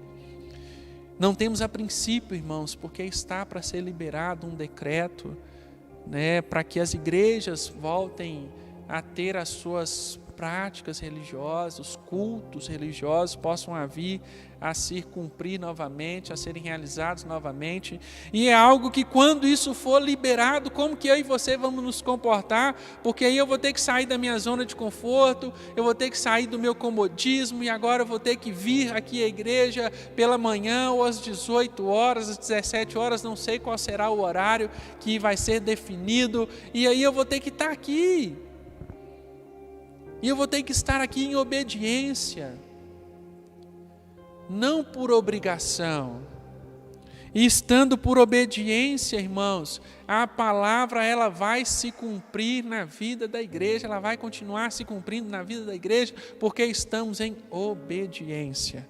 Não temos a princípio, irmãos, porque está para ser liberado um decreto, né, para que as igrejas voltem a ter as suas práticas religiosas, os cultos religiosos possam vir a se cumprir novamente, a serem realizados novamente. E é algo que quando isso for liberado, como que eu e você vamos nos comportar? Porque aí eu vou ter que sair da minha zona de conforto, eu vou ter que sair do meu comodismo, e agora eu vou ter que vir aqui à igreja pela manhã, ou às 18 horas, às 17 horas, não sei qual será o horário que vai ser definido, e aí eu vou ter que estar aqui. E eu vou ter que estar aqui em obediência, não por obrigação. E estando por obediência, irmãos, a palavra ela vai se cumprir na vida da igreja, ela vai continuar se cumprindo na vida da igreja, porque estamos em obediência.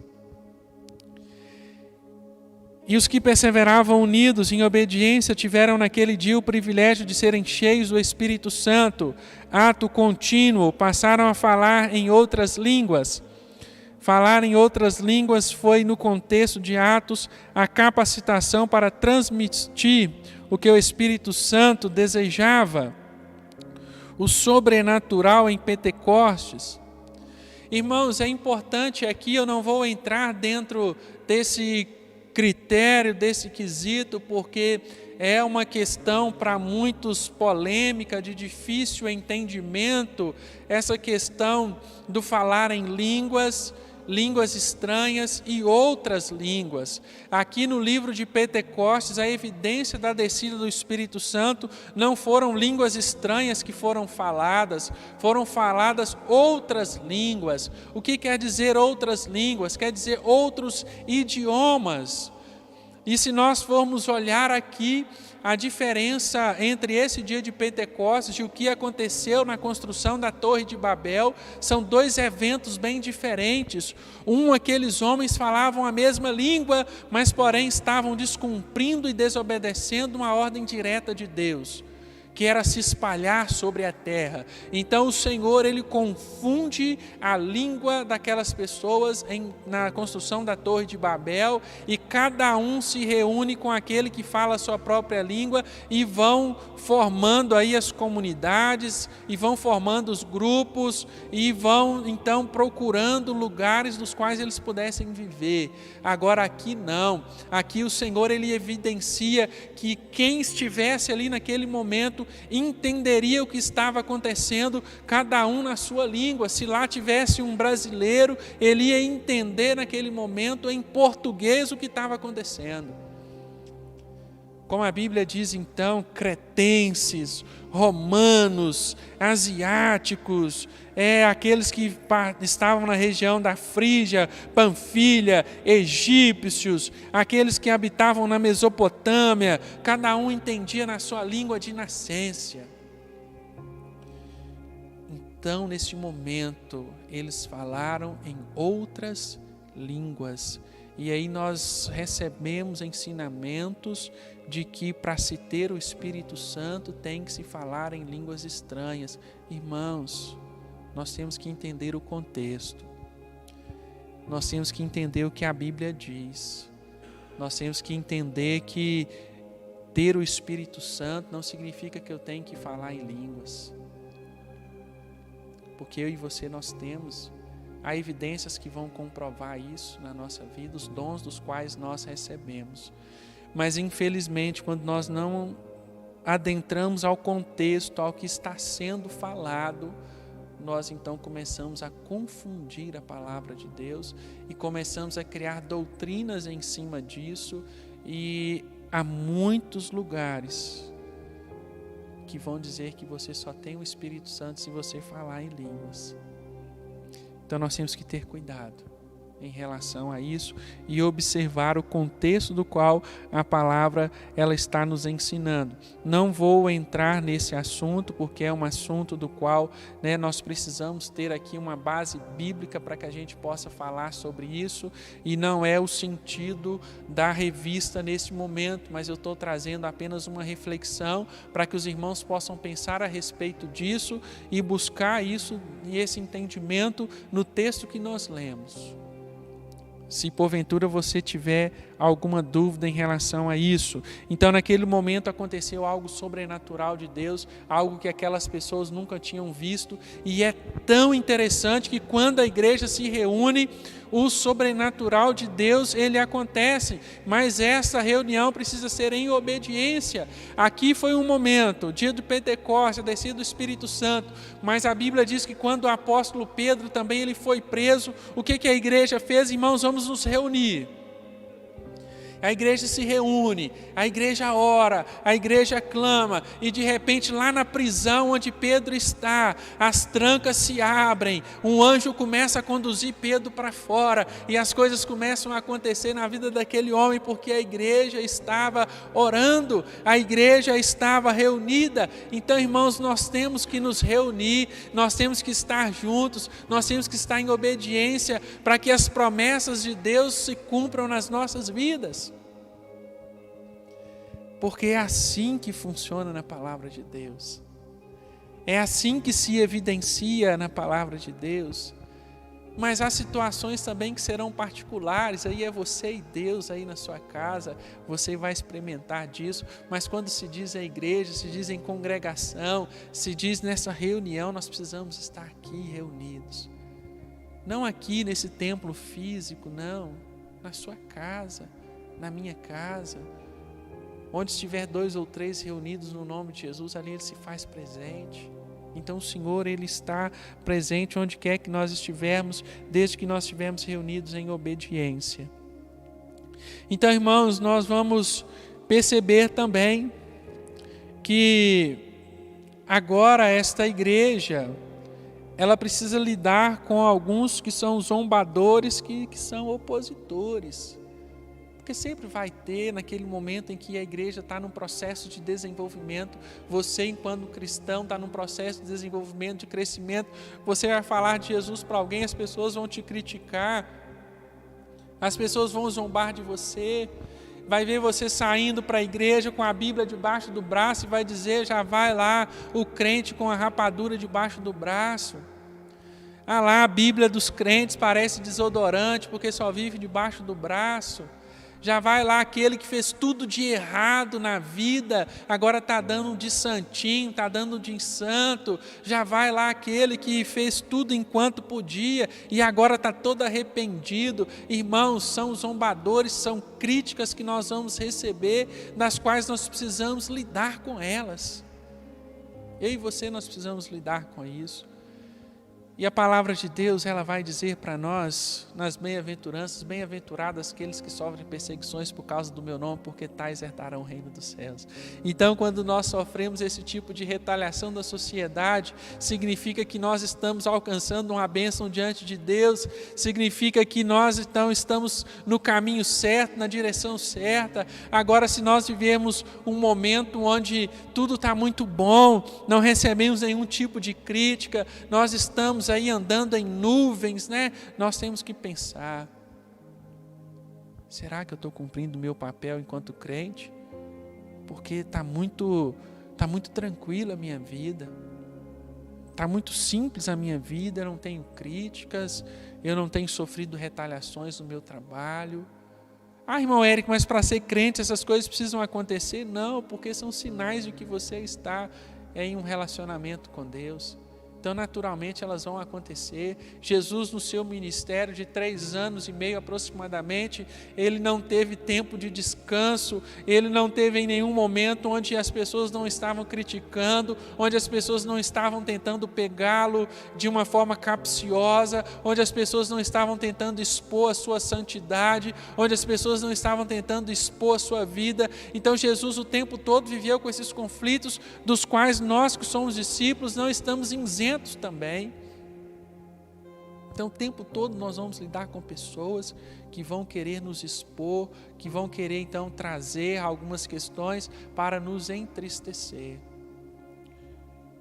E os que perseveravam unidos em obediência tiveram naquele dia o privilégio de serem cheios do Espírito Santo, ato contínuo, passaram a falar em outras línguas. Falar em outras línguas foi, no contexto de Atos, a capacitação para transmitir o que o Espírito Santo desejava. O sobrenatural em Pentecostes. Irmãos, é importante aqui, eu não vou entrar dentro desse critério, desse quesito, porque é uma questão para muitos polêmica, de difícil entendimento, essa questão do falar em línguas estranhas e outras línguas. Aqui no livro de Pentecostes, a evidência da descida do Espírito Santo não foram línguas estranhas que foram faladas outras línguas. O que quer dizer outras línguas? Quer dizer outros idiomas. E se nós formos olhar aqui, a diferença entre esse dia de Pentecostes e o que aconteceu na construção da Torre de Babel, são dois eventos bem diferentes. Aqueles homens falavam a mesma língua, mas porém estavam descumprindo e desobedecendo uma ordem direta de Deus, que era se espalhar sobre a terra. Então o Senhor, Ele confunde a língua daquelas pessoas na construção da Torre de Babel, e cada um se reúne com aquele que fala a sua própria língua, e vão formando aí as comunidades, e vão formando os grupos, e vão então procurando lugares dos quais eles pudessem viver. Agora aqui não, aqui o Senhor, Ele evidencia que quem estivesse ali naquele momento entenderia o que estava acontecendo, cada um na sua língua. Se lá tivesse um brasileiro, ele ia entender naquele momento em português o que estava acontecendo. Como a Bíblia diz então, cretenses, romanos, asiáticos, aqueles que estavam na região da Frígia, Panfilha, egípcios, aqueles que habitavam na Mesopotâmia, cada um entendia na sua língua de nascença. Então, nesse momento, eles falaram em outras línguas. E aí nós recebemos ensinamentos de que para se ter o Espírito Santo tem que se falar em línguas estranhas. Irmãos, nós temos que entender o contexto. Nós temos que entender o que a Bíblia diz. Nós temos que entender que ter o Espírito Santo não significa que eu tenho que falar em línguas. Porque eu e você, nós temos. Há evidências que vão comprovar isso na nossa vida, os dons dos quais nós recebemos. Mas infelizmente, quando nós não adentramos ao contexto, ao que está sendo falado, nós então começamos a confundir a palavra de Deus e começamos a criar doutrinas em cima disso, e há muitos lugares que vão dizer que você só tem o Espírito Santo se você falar em línguas. Então nós temos que ter cuidado em relação a isso e observar o contexto do qual a palavra ela está nos ensinando. Não vou entrar nesse assunto porque é um assunto do qual nós precisamos ter aqui uma base bíblica para que a gente possa falar sobre isso, e não é o sentido da revista nesse momento, mas eu estou trazendo apenas uma reflexão para que os irmãos possam pensar a respeito disso e buscar isso e esse entendimento no texto que nós lemos. Se porventura você tiver alguma dúvida em relação a isso. Então naquele momento aconteceu algo sobrenatural de Deus, algo que aquelas pessoas nunca tinham visto, e é tão interessante que quando a igreja se reúne, o sobrenatural de Deus, ele acontece, mas essa reunião precisa ser em obediência. Aqui foi um momento, dia do Pentecostes, a descida do Espírito Santo, mas a Bíblia diz que quando o apóstolo Pedro também ele foi preso, o que a igreja fez? Irmãos, vamos nos reunir. A igreja se reúne, a igreja ora, a igreja clama, e de repente lá na prisão onde Pedro está, as trancas se abrem, um anjo começa a conduzir Pedro para fora, e as coisas começam a acontecer na vida daquele homem, porque a igreja estava orando, a igreja estava reunida. Então, irmãos, nós temos que nos reunir, nós temos que estar juntos, nós temos que estar em obediência para que as promessas de Deus se cumpram nas nossas vidas. Porque é assim que funciona na palavra de Deus. É assim que se evidencia na palavra de Deus. Mas há situações também que serão particulares, aí é você e Deus aí na sua casa, você vai experimentar disso. Mas quando se diz a igreja, se diz em congregação, se diz nessa reunião, nós precisamos estar aqui reunidos. Não aqui nesse templo físico, não. Na sua casa, na minha casa. Onde estiver 2 ou 3 reunidos no nome de Jesus, ali Ele se faz presente. Então o Senhor, Ele está presente onde quer que nós estivermos, desde que nós estivermos reunidos em obediência. Então, irmãos, nós vamos perceber também que agora esta igreja, ela precisa lidar com alguns que são zombadores, que são opositores. Porque sempre vai ter, naquele momento em que a igreja está num processo de desenvolvimento, você enquanto cristão está num processo de desenvolvimento, de crescimento, você vai falar de Jesus para alguém, as pessoas vão te criticar, as pessoas vão zombar de você, vai ver você saindo para a igreja com a Bíblia debaixo do braço e vai dizer, já vai lá o crente com a rapadura debaixo do braço. Ah lá, a Bíblia dos crentes parece desodorante porque só vive debaixo do braço. Já vai lá aquele que fez tudo de errado na vida, agora está dando de santinho, está dando de santo. Já vai lá aquele que fez tudo enquanto podia e agora está todo arrependido. Irmãos, são zombadores, são críticas que nós vamos receber, das quais nós precisamos lidar com elas. Eu e você, nós precisamos lidar com isso. E a palavra de Deus, ela vai dizer para nós, nas bem-aventuranças, bem-aventurados aqueles que sofrem perseguições por causa do meu nome, porque tais herdarão o reino dos céus. Então, quando nós sofremos esse tipo de retaliação da sociedade, significa que nós estamos alcançando uma bênção diante de Deus, significa que nós então estamos no caminho certo, na direção certa. Agora, se nós vivemos um momento onde tudo está muito bom, não recebemos nenhum tipo de crítica, nós estamos aí andando em nuvens, né? Nós temos que pensar, será que eu estou cumprindo o meu papel enquanto crente? Porque está muito tranquila a minha vida, está muito simples a minha vida, eu não tenho críticas, eu não tenho sofrido retaliações no meu trabalho. Ah, irmão Érico, mas para ser crente essas coisas precisam acontecer? Não, porque são sinais de que você está em um relacionamento com Deus. Então, naturalmente, elas vão acontecer. Jesus, no seu ministério de 3 anos e meio aproximadamente, ele não teve tempo de descanso, ele não teve em nenhum momento onde as pessoas não estavam criticando, onde as pessoas não estavam tentando pegá-lo de uma forma capciosa, onde as pessoas não estavam tentando expor a sua santidade, onde as pessoas não estavam tentando expor a sua vida. Então, Jesus o tempo todo viveu com esses conflitos, dos quais nós que somos discípulos não estamos isentos também. Então o tempo todo nós vamos lidar com pessoas que vão querer nos expor, que vão querer então trazer algumas questões para nos entristecer.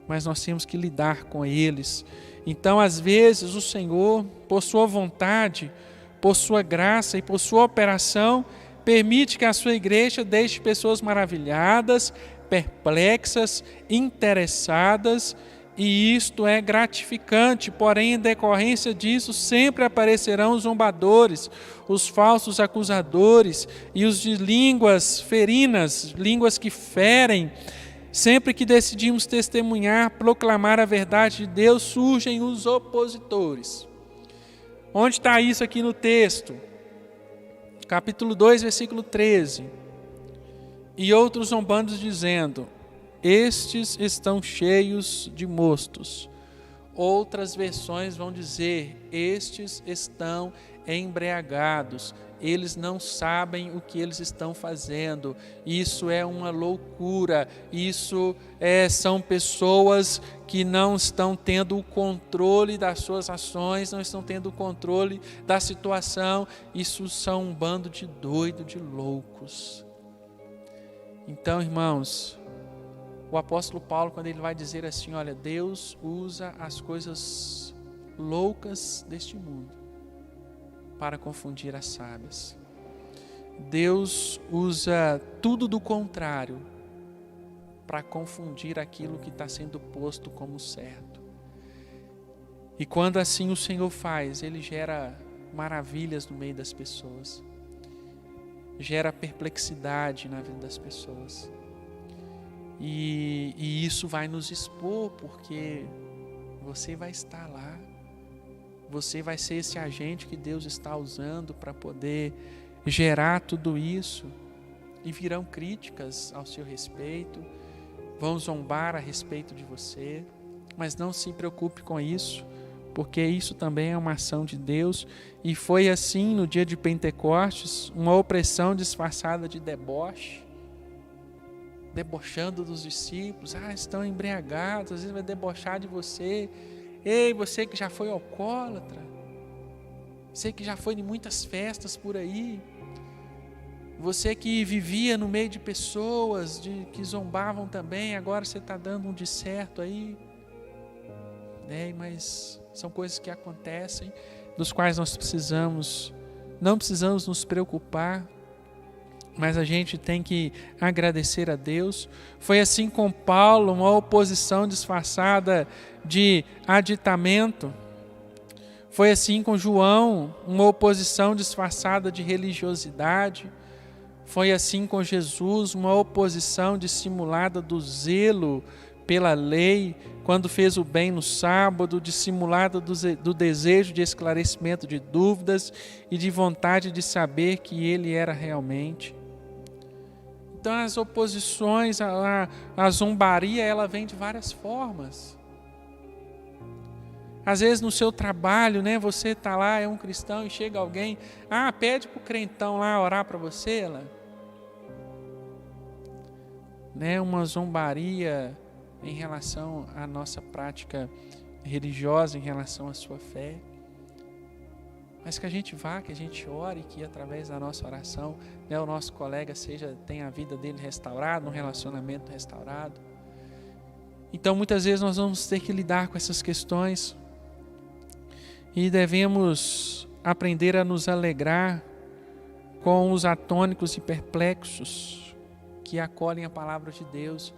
Mas nós temos que lidar com eles. Então às vezes o Senhor, por sua vontade, por sua graça e por sua operação, permite que a sua igreja deixe pessoas maravilhadas, perplexas, interessadas. E isto é gratificante, porém, em decorrência disso, sempre aparecerão os zombadores, os falsos acusadores e os de línguas ferinas, línguas que ferem. Sempre que decidimos testemunhar, proclamar a verdade de Deus, surgem os opositores. Onde está isso aqui no texto? Capítulo 2, versículo 13. E outros zombando dizendo: estes estão cheios de mostos. Outras versões vão dizer: estes estão embriagados. Eles não sabem o que eles estão fazendo. Isso é uma loucura. Isso são pessoas que não estão tendo o controle das suas ações, não estão tendo o controle da situação. Isso são um bando de doidos, de loucos. Então, irmãos, o apóstolo Paulo, quando ele vai dizer assim, olha, Deus usa as coisas loucas deste mundo para confundir as sábias. Deus usa tudo do contrário para confundir aquilo que está sendo posto como certo. E quando assim o Senhor faz, Ele gera maravilhas no meio das pessoas, gera perplexidade na vida das pessoas. E isso vai nos expor, porque você vai estar lá, você vai ser esse agente que Deus está usando para poder gerar tudo isso, e virão críticas ao seu respeito, vão zombar a respeito de você, mas não se preocupe com isso, porque isso também é uma ação de Deus. E foi assim no dia de Pentecostes, uma opressão disfarçada de deboche, debochando dos discípulos. Estão embriagados, às vezes vai debochar de você. Ei, você que já foi alcoólatra, você que já foi em muitas festas por aí, você que vivia no meio de pessoas que zombavam também, agora você está dando um de certo aí, mas são coisas que acontecem, dos quais nós não precisamos nos preocupar. mas a gente tem que agradecer a Deus. Foi assim com Paulo, uma oposição disfarçada de aditamento. Foi assim com João, uma oposição disfarçada de religiosidade. Foi assim com Jesus, uma oposição dissimulada do zelo pela lei, quando fez o bem no sábado, dissimulada do desejo de esclarecimento de dúvidas e de vontade de saber que ele era realmente. Então as oposições, a zombaria, ela vem de várias formas. Às vezes no seu trabalho, né, você está lá, é um cristão, e chega alguém, pede para o crentão lá orar para você, né, uma zombaria em relação à nossa prática religiosa, em relação à sua fé. Mas que a gente vá, que a gente ore, que através da nossa oração, né, o nosso colega tenha a vida dele restaurada, um relacionamento restaurado. Então muitas vezes nós vamos ter que lidar com essas questões e devemos aprender a nos alegrar com os atônicos e perplexos que acolhem a palavra de Deus.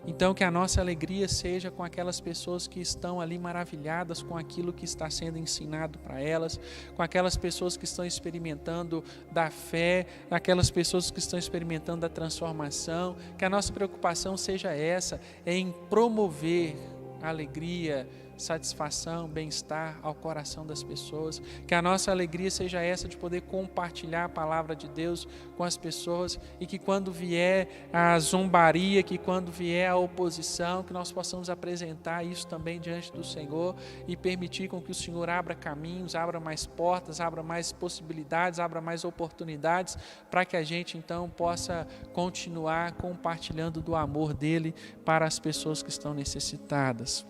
Então que a nossa alegria seja com aquelas pessoas que estão ali maravilhadas com aquilo que está sendo ensinado para elas, com aquelas pessoas que estão experimentando da fé, aquelas pessoas que estão experimentando da transformação. Que a nossa preocupação seja essa, em promover alegria, satisfação, bem-estar ao coração das pessoas. Que a nossa alegria seja essa de poder compartilhar a palavra de Deus com as pessoas, e que quando vier a zombaria, que quando vier a oposição, que nós possamos apresentar isso também diante do Senhor e permitir com que o Senhor abra caminhos, abra mais portas, abra mais possibilidades, abra mais oportunidades, para que a gente então possa continuar compartilhando do amor dele para as pessoas que estão necessitadas.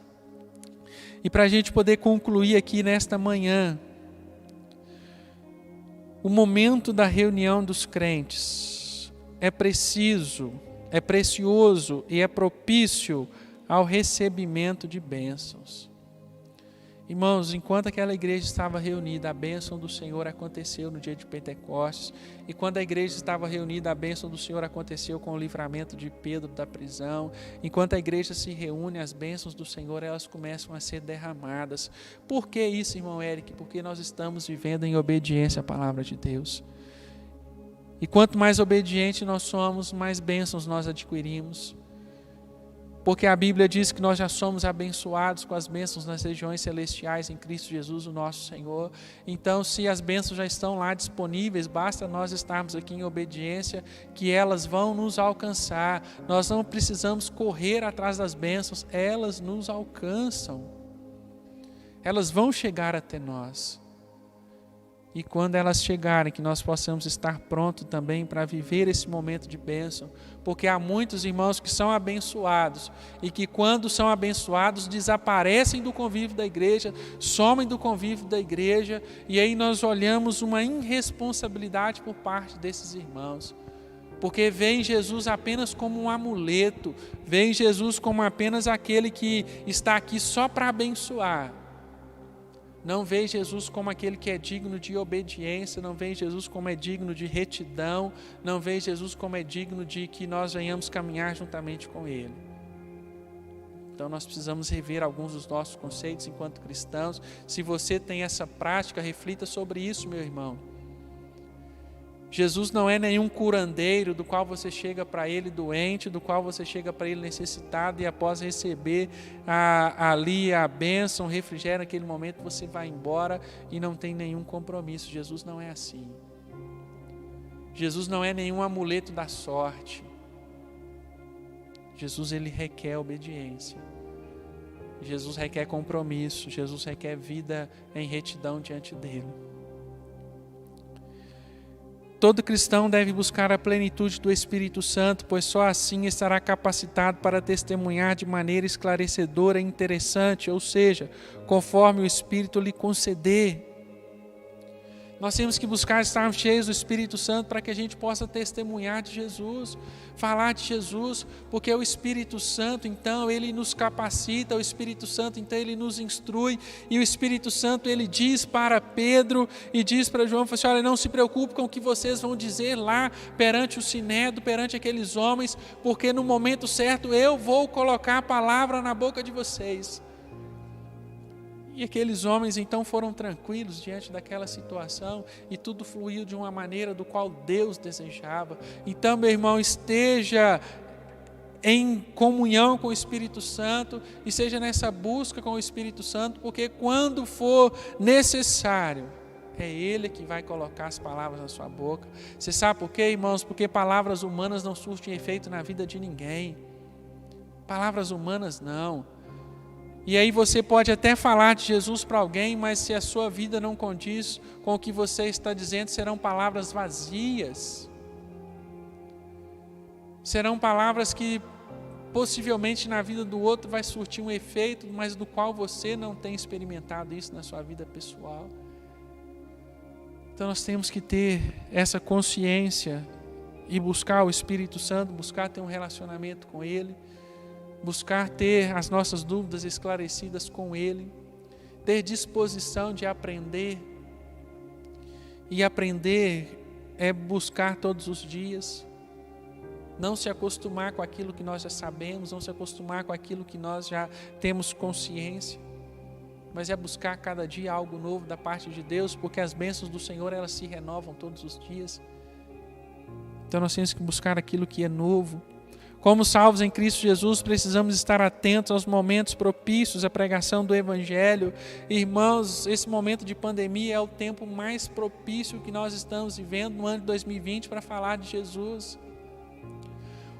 E para a gente poder concluir aqui nesta manhã, o momento da reunião dos crentes é preciso, é precioso e é propício ao recebimento de bênçãos. Irmãos, enquanto aquela igreja estava reunida, a bênção do Senhor aconteceu no dia de Pentecostes. E quando a igreja estava reunida, a bênção do Senhor aconteceu com o livramento de Pedro da prisão. Enquanto a igreja se reúne, as bênçãos do Senhor, elas começam a ser derramadas. Por que isso, irmão Eric? Porque nós estamos vivendo em obediência à palavra de Deus. E quanto mais obediente nós somos, mais bênçãos nós adquirimos. Porque a Bíblia diz que nós já somos abençoados com as bênçãos nas regiões celestiais em Cristo Jesus, o nosso Senhor. Então, se as bênçãos já estão lá disponíveis, basta nós estarmos aqui em obediência, que elas vão nos alcançar. Nós não precisamos correr atrás das bênçãos, elas nos alcançam. Elas vão chegar até nós. E quando elas chegarem, que nós possamos estar prontos também para viver esse momento de bênção. Porque há muitos irmãos que são abençoados e que quando são abençoados desaparecem do convívio da igreja, somem do convívio da igreja, e aí nós olhamos uma irresponsabilidade por parte desses irmãos. Porque veem Jesus apenas como um amuleto, veem Jesus como apenas aquele que está aqui só para abençoar. Não vê Jesus como aquele que é digno de obediência, não vê Jesus como é digno de retidão, não vê Jesus como é digno de que nós venhamos caminhar juntamente com Ele. Então nós precisamos rever alguns dos nossos conceitos enquanto cristãos. Se você tem essa prática, reflita sobre isso, meu irmão. Jesus não é nenhum curandeiro do qual você chega para Ele doente, do qual você chega para Ele necessitado, e após receber ali a bênção, o refrigério, naquele momento você vai embora e não tem nenhum compromisso. Jesus não é assim. Jesus não é nenhum amuleto da sorte. Jesus, Ele requer obediência. Jesus requer compromisso. Jesus requer vida em retidão diante dEle. Todo cristão deve buscar a plenitude do Espírito Santo, pois só assim estará capacitado para testemunhar de maneira esclarecedora e interessante, ou seja, conforme o Espírito lhe conceder. Nós temos que buscar estar cheios do Espírito Santo para que a gente possa testemunhar de Jesus, falar de Jesus, porque o Espírito Santo, então, ele nos capacita, o Espírito Santo, então, ele nos instrui, e o Espírito Santo, ele diz para Pedro e diz para João, assim, olha, não se preocupe com o que vocês vão dizer lá perante o Sinédrio, perante aqueles homens, porque no momento certo eu vou colocar a palavra na boca de vocês. E aqueles homens então foram tranquilos diante daquela situação e tudo fluiu de uma maneira do qual Deus desejava. Então, meu irmão, esteja em comunhão com o Espírito Santo e seja nessa busca com o Espírito Santo, porque quando for necessário, é Ele que vai colocar as palavras na sua boca. Você sabe por quê, irmãos? Porque palavras humanas não surtem efeito na vida de ninguém. Palavras humanas não. E aí você pode até falar de Jesus para alguém, mas se a sua vida não condiz com o que você está dizendo, serão palavras vazias. Serão palavras que possivelmente na vida do outro vai surtir um efeito, mas do qual você não tem experimentado isso na sua vida pessoal. Então nós temos que ter essa consciência e buscar o Espírito Santo, buscar ter um relacionamento com Ele, buscar ter as nossas dúvidas esclarecidas com Ele, ter disposição de aprender, e aprender é buscar todos os dias, não se acostumar com aquilo que nós já sabemos, não se acostumar com aquilo que nós já temos consciência, mas é buscar cada dia algo novo da parte de Deus, porque as bênçãos do Senhor, elas se renovam todos os dias. Então nós temos que buscar aquilo que é novo. Como salvos em Cristo Jesus, precisamos estar atentos aos momentos propícios à pregação do Evangelho. Irmãos, esse momento de pandemia é o tempo mais propício que nós estamos vivendo no ano de 2020 para falar de Jesus.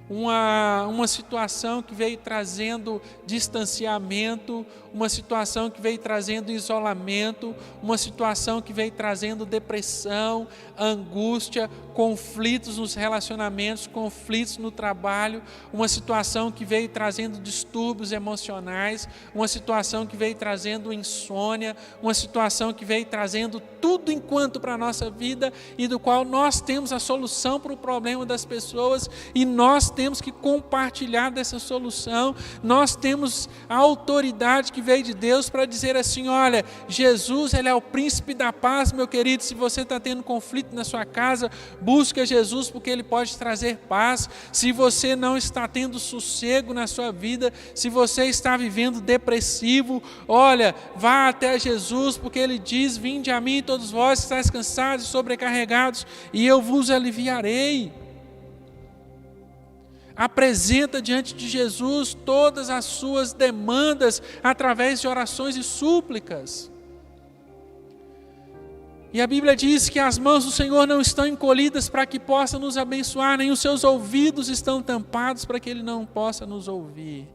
Uma situação que veio trazendo distanciamento, uma situação que veio trazendo isolamento, uma situação que veio trazendo depressão, angústia, conflitos nos relacionamentos, conflitos no trabalho, uma situação que veio trazendo distúrbios emocionais, uma situação que veio trazendo insônia, uma situação que veio trazendo tudo enquanto para a nossa vida e do qual nós temos a solução para o problema das pessoas e nós temos que compartilhar dessa solução. Nós temos a autoridade que veio de Deus para dizer assim, olha, Jesus, Ele é o príncipe da paz, meu querido. Se você está tendo conflito na sua casa, busque a Jesus, porque Ele pode trazer paz. Se você não está tendo sossego na sua vida, se você está vivendo depressivo, olha, vá até Jesus, porque Ele diz, vinde a mim todos vós que estáis cansados e sobrecarregados, e eu vos aliviarei. Apresenta diante de Jesus todas as suas demandas através de orações e súplicas. E a Bíblia diz que as mãos do Senhor não estão encolhidas para que possa nos abençoar, nem os seus ouvidos estão tampados para que Ele não possa nos ouvir.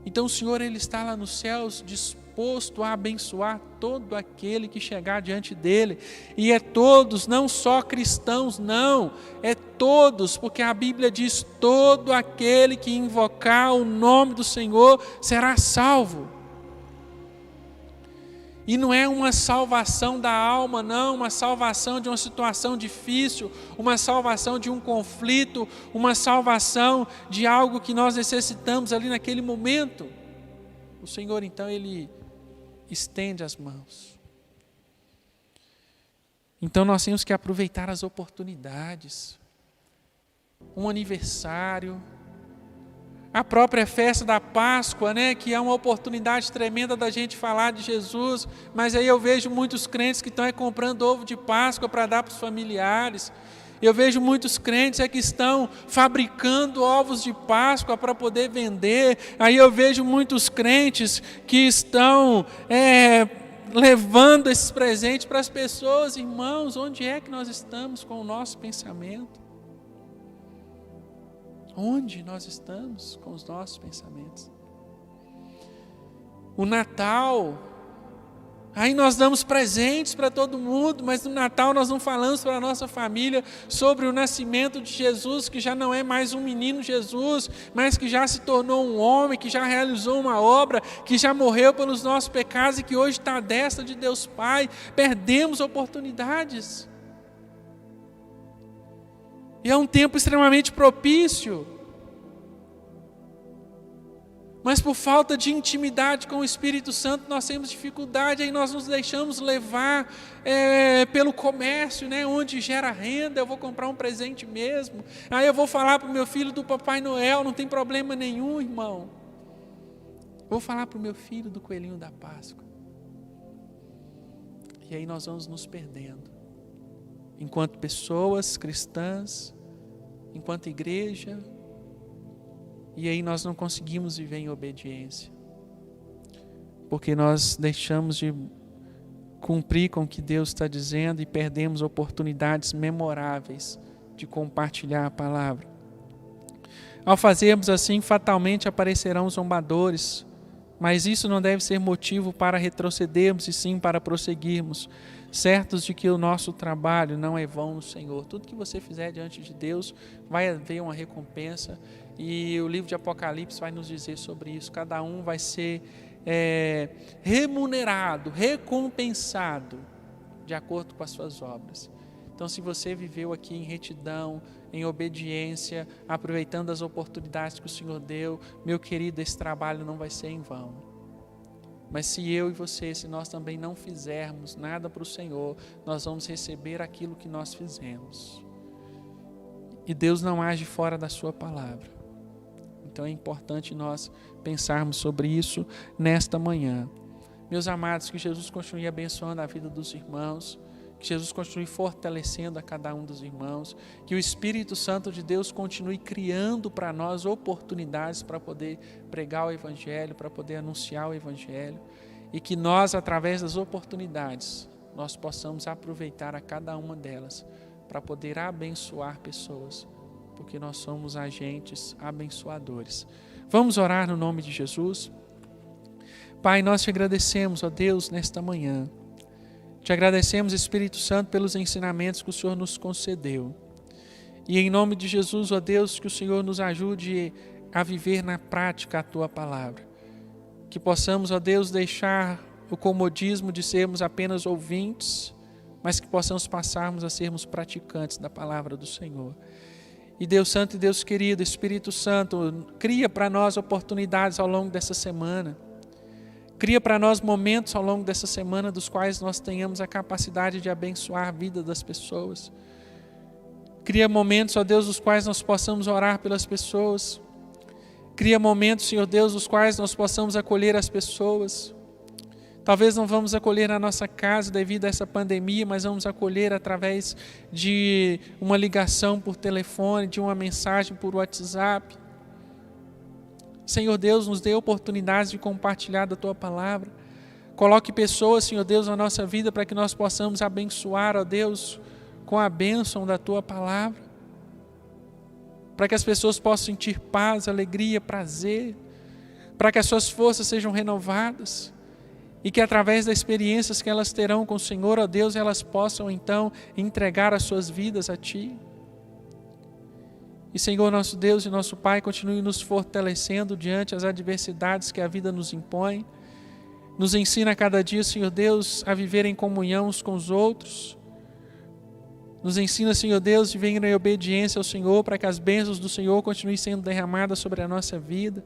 Então o Senhor, Ele está lá nos céus disposto a abençoar todo aquele que chegar diante dEle. E é todos, não só cristãos, não. É todos, porque a Bíblia diz, todo aquele que invocar o nome do Senhor será salvo. E não é uma salvação da alma, não, uma salvação de uma situação difícil, uma salvação de um conflito, uma salvação de algo que nós necessitamos ali naquele momento. O Senhor, então, Ele estende as mãos. Então nós temos que aproveitar as oportunidades. Um aniversário, a própria festa da Páscoa, né, que é uma oportunidade tremenda da gente falar de Jesus, mas aí eu vejo muitos crentes que estão comprando ovo de Páscoa para dar para os familiares. Eu vejo muitos crentes que estão fabricando ovos de Páscoa para poder vender. Aí eu vejo muitos crentes que estão levando esses presentes para as pessoas. Irmãos, onde é que nós estamos com o nosso pensamento? Onde nós estamos com os nossos pensamentos? O Natal Aí nós damos presentes para todo mundo, mas no Natal nós não falamos para a nossa família sobre o nascimento de Jesus, que já não é mais um menino Jesus, mas que já se tornou um homem, que já realizou uma obra, que já morreu pelos nossos pecados e que hoje está à destra de Deus Pai. Perdemos oportunidades. E é um tempo extremamente propício. Mas por falta de intimidade com o Espírito Santo, nós temos dificuldade, aí nós nos deixamos levar pelo comércio, né, onde gera renda. Eu vou comprar um presente mesmo, aí eu vou falar para o meu filho do Papai Noel, não tem problema nenhum, irmão. Vou falar para o meu filho do Coelhinho da Páscoa. E aí nós vamos nos perdendo, enquanto pessoas cristãs, enquanto igreja. E aí nós não conseguimos viver em obediência, porque nós deixamos de cumprir com o que Deus está dizendo e perdemos oportunidades memoráveis de compartilhar a palavra. Ao fazermos assim, fatalmente aparecerão zombadores, mas isso não deve ser motivo para retrocedermos e sim para prosseguirmos, certos de que o nosso trabalho não é vão no Senhor. Tudo que você fizer diante de Deus vai haver uma recompensa. E o livro de Apocalipse vai nos dizer sobre isso. Cada um vai ser remunerado, recompensado de acordo com as suas obras. Então, se você viveu aqui em retidão, em obediência, aproveitando as oportunidades que o Senhor deu, meu querido, esse trabalho não vai ser em vão. Mas se eu e você, se nós também não fizermos nada para o Senhor, nós vamos receber aquilo que nós fizemos. E Deus não age fora da sua palavra. Então é importante nós pensarmos sobre isso nesta manhã. Meus amados, que Jesus continue abençoando a vida dos irmãos, que Jesus continue fortalecendo a cada um dos irmãos, que o Espírito Santo de Deus continue criando para nós oportunidades para poder pregar o Evangelho, para poder anunciar o Evangelho, e que nós, através das oportunidades, nós possamos aproveitar a cada uma delas para poder abençoar pessoas, porque nós somos agentes abençoadores. Vamos orar no nome de Jesus? Pai, nós te agradecemos, ó Deus, nesta manhã. Te agradecemos, Espírito Santo, pelos ensinamentos que o Senhor nos concedeu. E em nome de Jesus, ó Deus, que o Senhor nos ajude a viver na prática a Tua palavra. Que possamos, ó Deus, deixar o comodismo de sermos apenas ouvintes, mas que possamos passarmos a sermos praticantes da palavra do Senhor. E Deus Santo e Deus querido, Espírito Santo, cria para nós oportunidades ao longo dessa semana. Cria para nós momentos ao longo dessa semana dos quais nós tenhamos a capacidade de abençoar a vida das pessoas. Cria momentos, ó Deus, dos quais nós possamos orar pelas pessoas. Cria momentos, Senhor Deus, dos quais nós possamos acolher as pessoas. Talvez não vamos acolher na nossa casa devido a essa pandemia, mas vamos acolher através de uma ligação por telefone, de uma mensagem por WhatsApp. Senhor Deus, nos dê oportunidades de compartilhar da Tua palavra. Coloque pessoas, Senhor Deus, na nossa vida para que nós possamos abençoar, ó Deus, com a bênção da Tua palavra. Para que as pessoas possam sentir paz, alegria, prazer. Para que as suas forças sejam renovadas. E que através das experiências que elas terão com o Senhor, ó Deus, elas possam então entregar as suas vidas a Ti. E Senhor, nosso Deus e nosso Pai, continue nos fortalecendo diante das adversidades que a vida nos impõe. Nos ensina a cada dia, Senhor Deus, a viver em comunhão uns com os outros. Nos ensina, Senhor Deus, a viver em obediência ao Senhor, para que as bênçãos do Senhor continuem sendo derramadas sobre a nossa vida.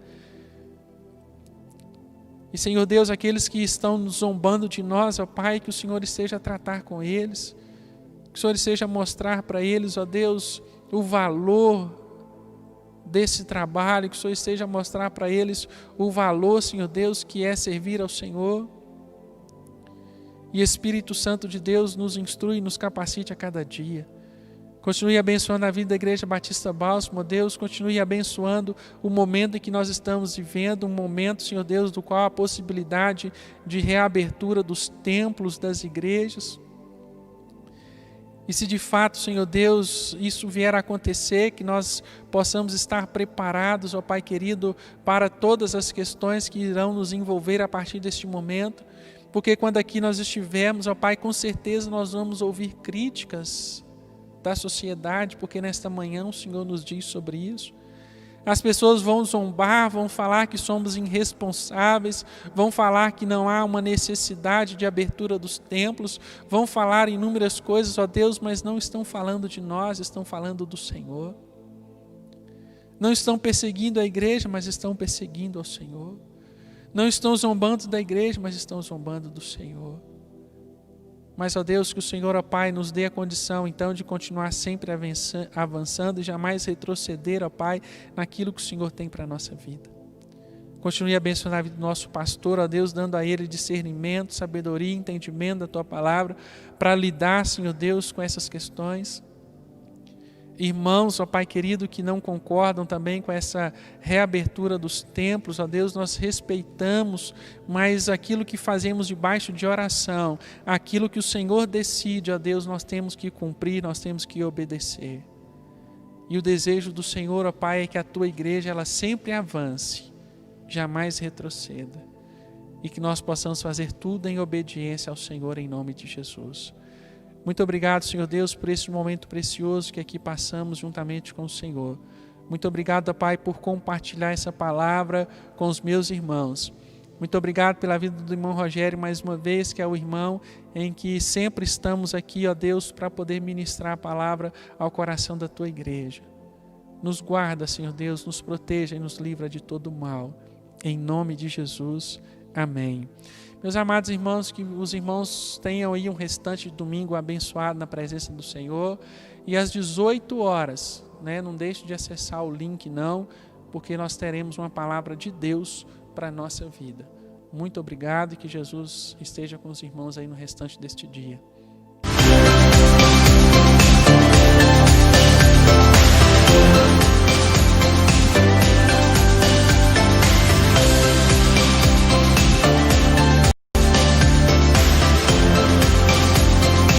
E Senhor Deus, aqueles que estão nos zombando de nós, ó Pai, que o Senhor esteja a tratar com eles, que o Senhor esteja a mostrar para eles, ó Deus, o valor desse trabalho, que o Senhor esteja a mostrar para eles o valor, Senhor Deus, que é servir ao Senhor. E Espírito Santo de Deus nos instrui e nos capacite a cada dia. Continue abençoando a vida da Igreja Batista Bálsamo, Deus, continue abençoando o momento em que nós estamos vivendo, um momento, Senhor Deus, do qual a possibilidade de reabertura dos templos, das igrejas. E se de fato, Senhor Deus, isso vier a acontecer, que nós possamos estar preparados, ó Pai querido, para todas as questões que irão nos envolver a partir deste momento, porque quando aqui nós estivermos, ó Pai, com certeza nós vamos ouvir críticas da sociedade, porque nesta manhã o Senhor nos diz sobre isso. As pessoas vão zombar, vão falar que somos irresponsáveis, vão falar que não há uma necessidade de abertura dos templos, vão falar inúmeras coisas, ó Deus, mas não estão falando de nós, estão falando do Senhor. Não estão perseguindo a igreja, mas estão perseguindo ao Senhor. Não estão zombando da igreja, mas estão zombando do Senhor. Mas, ó Deus, que o Senhor, ó Pai, nos dê a condição, então, de continuar sempre avançando e jamais retroceder, ó Pai, naquilo que o Senhor tem para a nossa vida. Continue abençoando a vida do nosso pastor, ó Deus, dando a ele discernimento, sabedoria, entendimento da Tua palavra, para lidar, Senhor Deus, com essas questões. Irmãos, ó Pai querido, que não concordam também com essa reabertura dos templos, ó Deus, nós respeitamos, mas aquilo que fazemos debaixo de oração, aquilo que o Senhor decide, ó Deus, nós temos que cumprir, nós temos que obedecer. E o desejo do Senhor, ó Pai, é que a Tua igreja, ela sempre avance, jamais retroceda, e que nós possamos fazer tudo em obediência ao Senhor, em nome de Jesus. Muito obrigado, Senhor Deus, por esse momento precioso que aqui passamos juntamente com o Senhor. Muito obrigado, Pai, por compartilhar essa palavra com os meus irmãos. Muito obrigado pela vida do irmão Rogério, mais uma vez, que é o irmão em que sempre estamos aqui, ó Deus, para poder ministrar a palavra ao coração da Tua igreja. Nos guarda, Senhor Deus, nos proteja e nos livra de todo mal. Em nome de Jesus, amém. Meus amados irmãos, que os irmãos tenham aí um restante de domingo abençoado na presença do Senhor. E às 18 horas, não deixe de acessar o link não, porque nós teremos uma palavra de Deus para a nossa vida. Muito obrigado e que Jesus esteja com os irmãos aí no restante deste dia.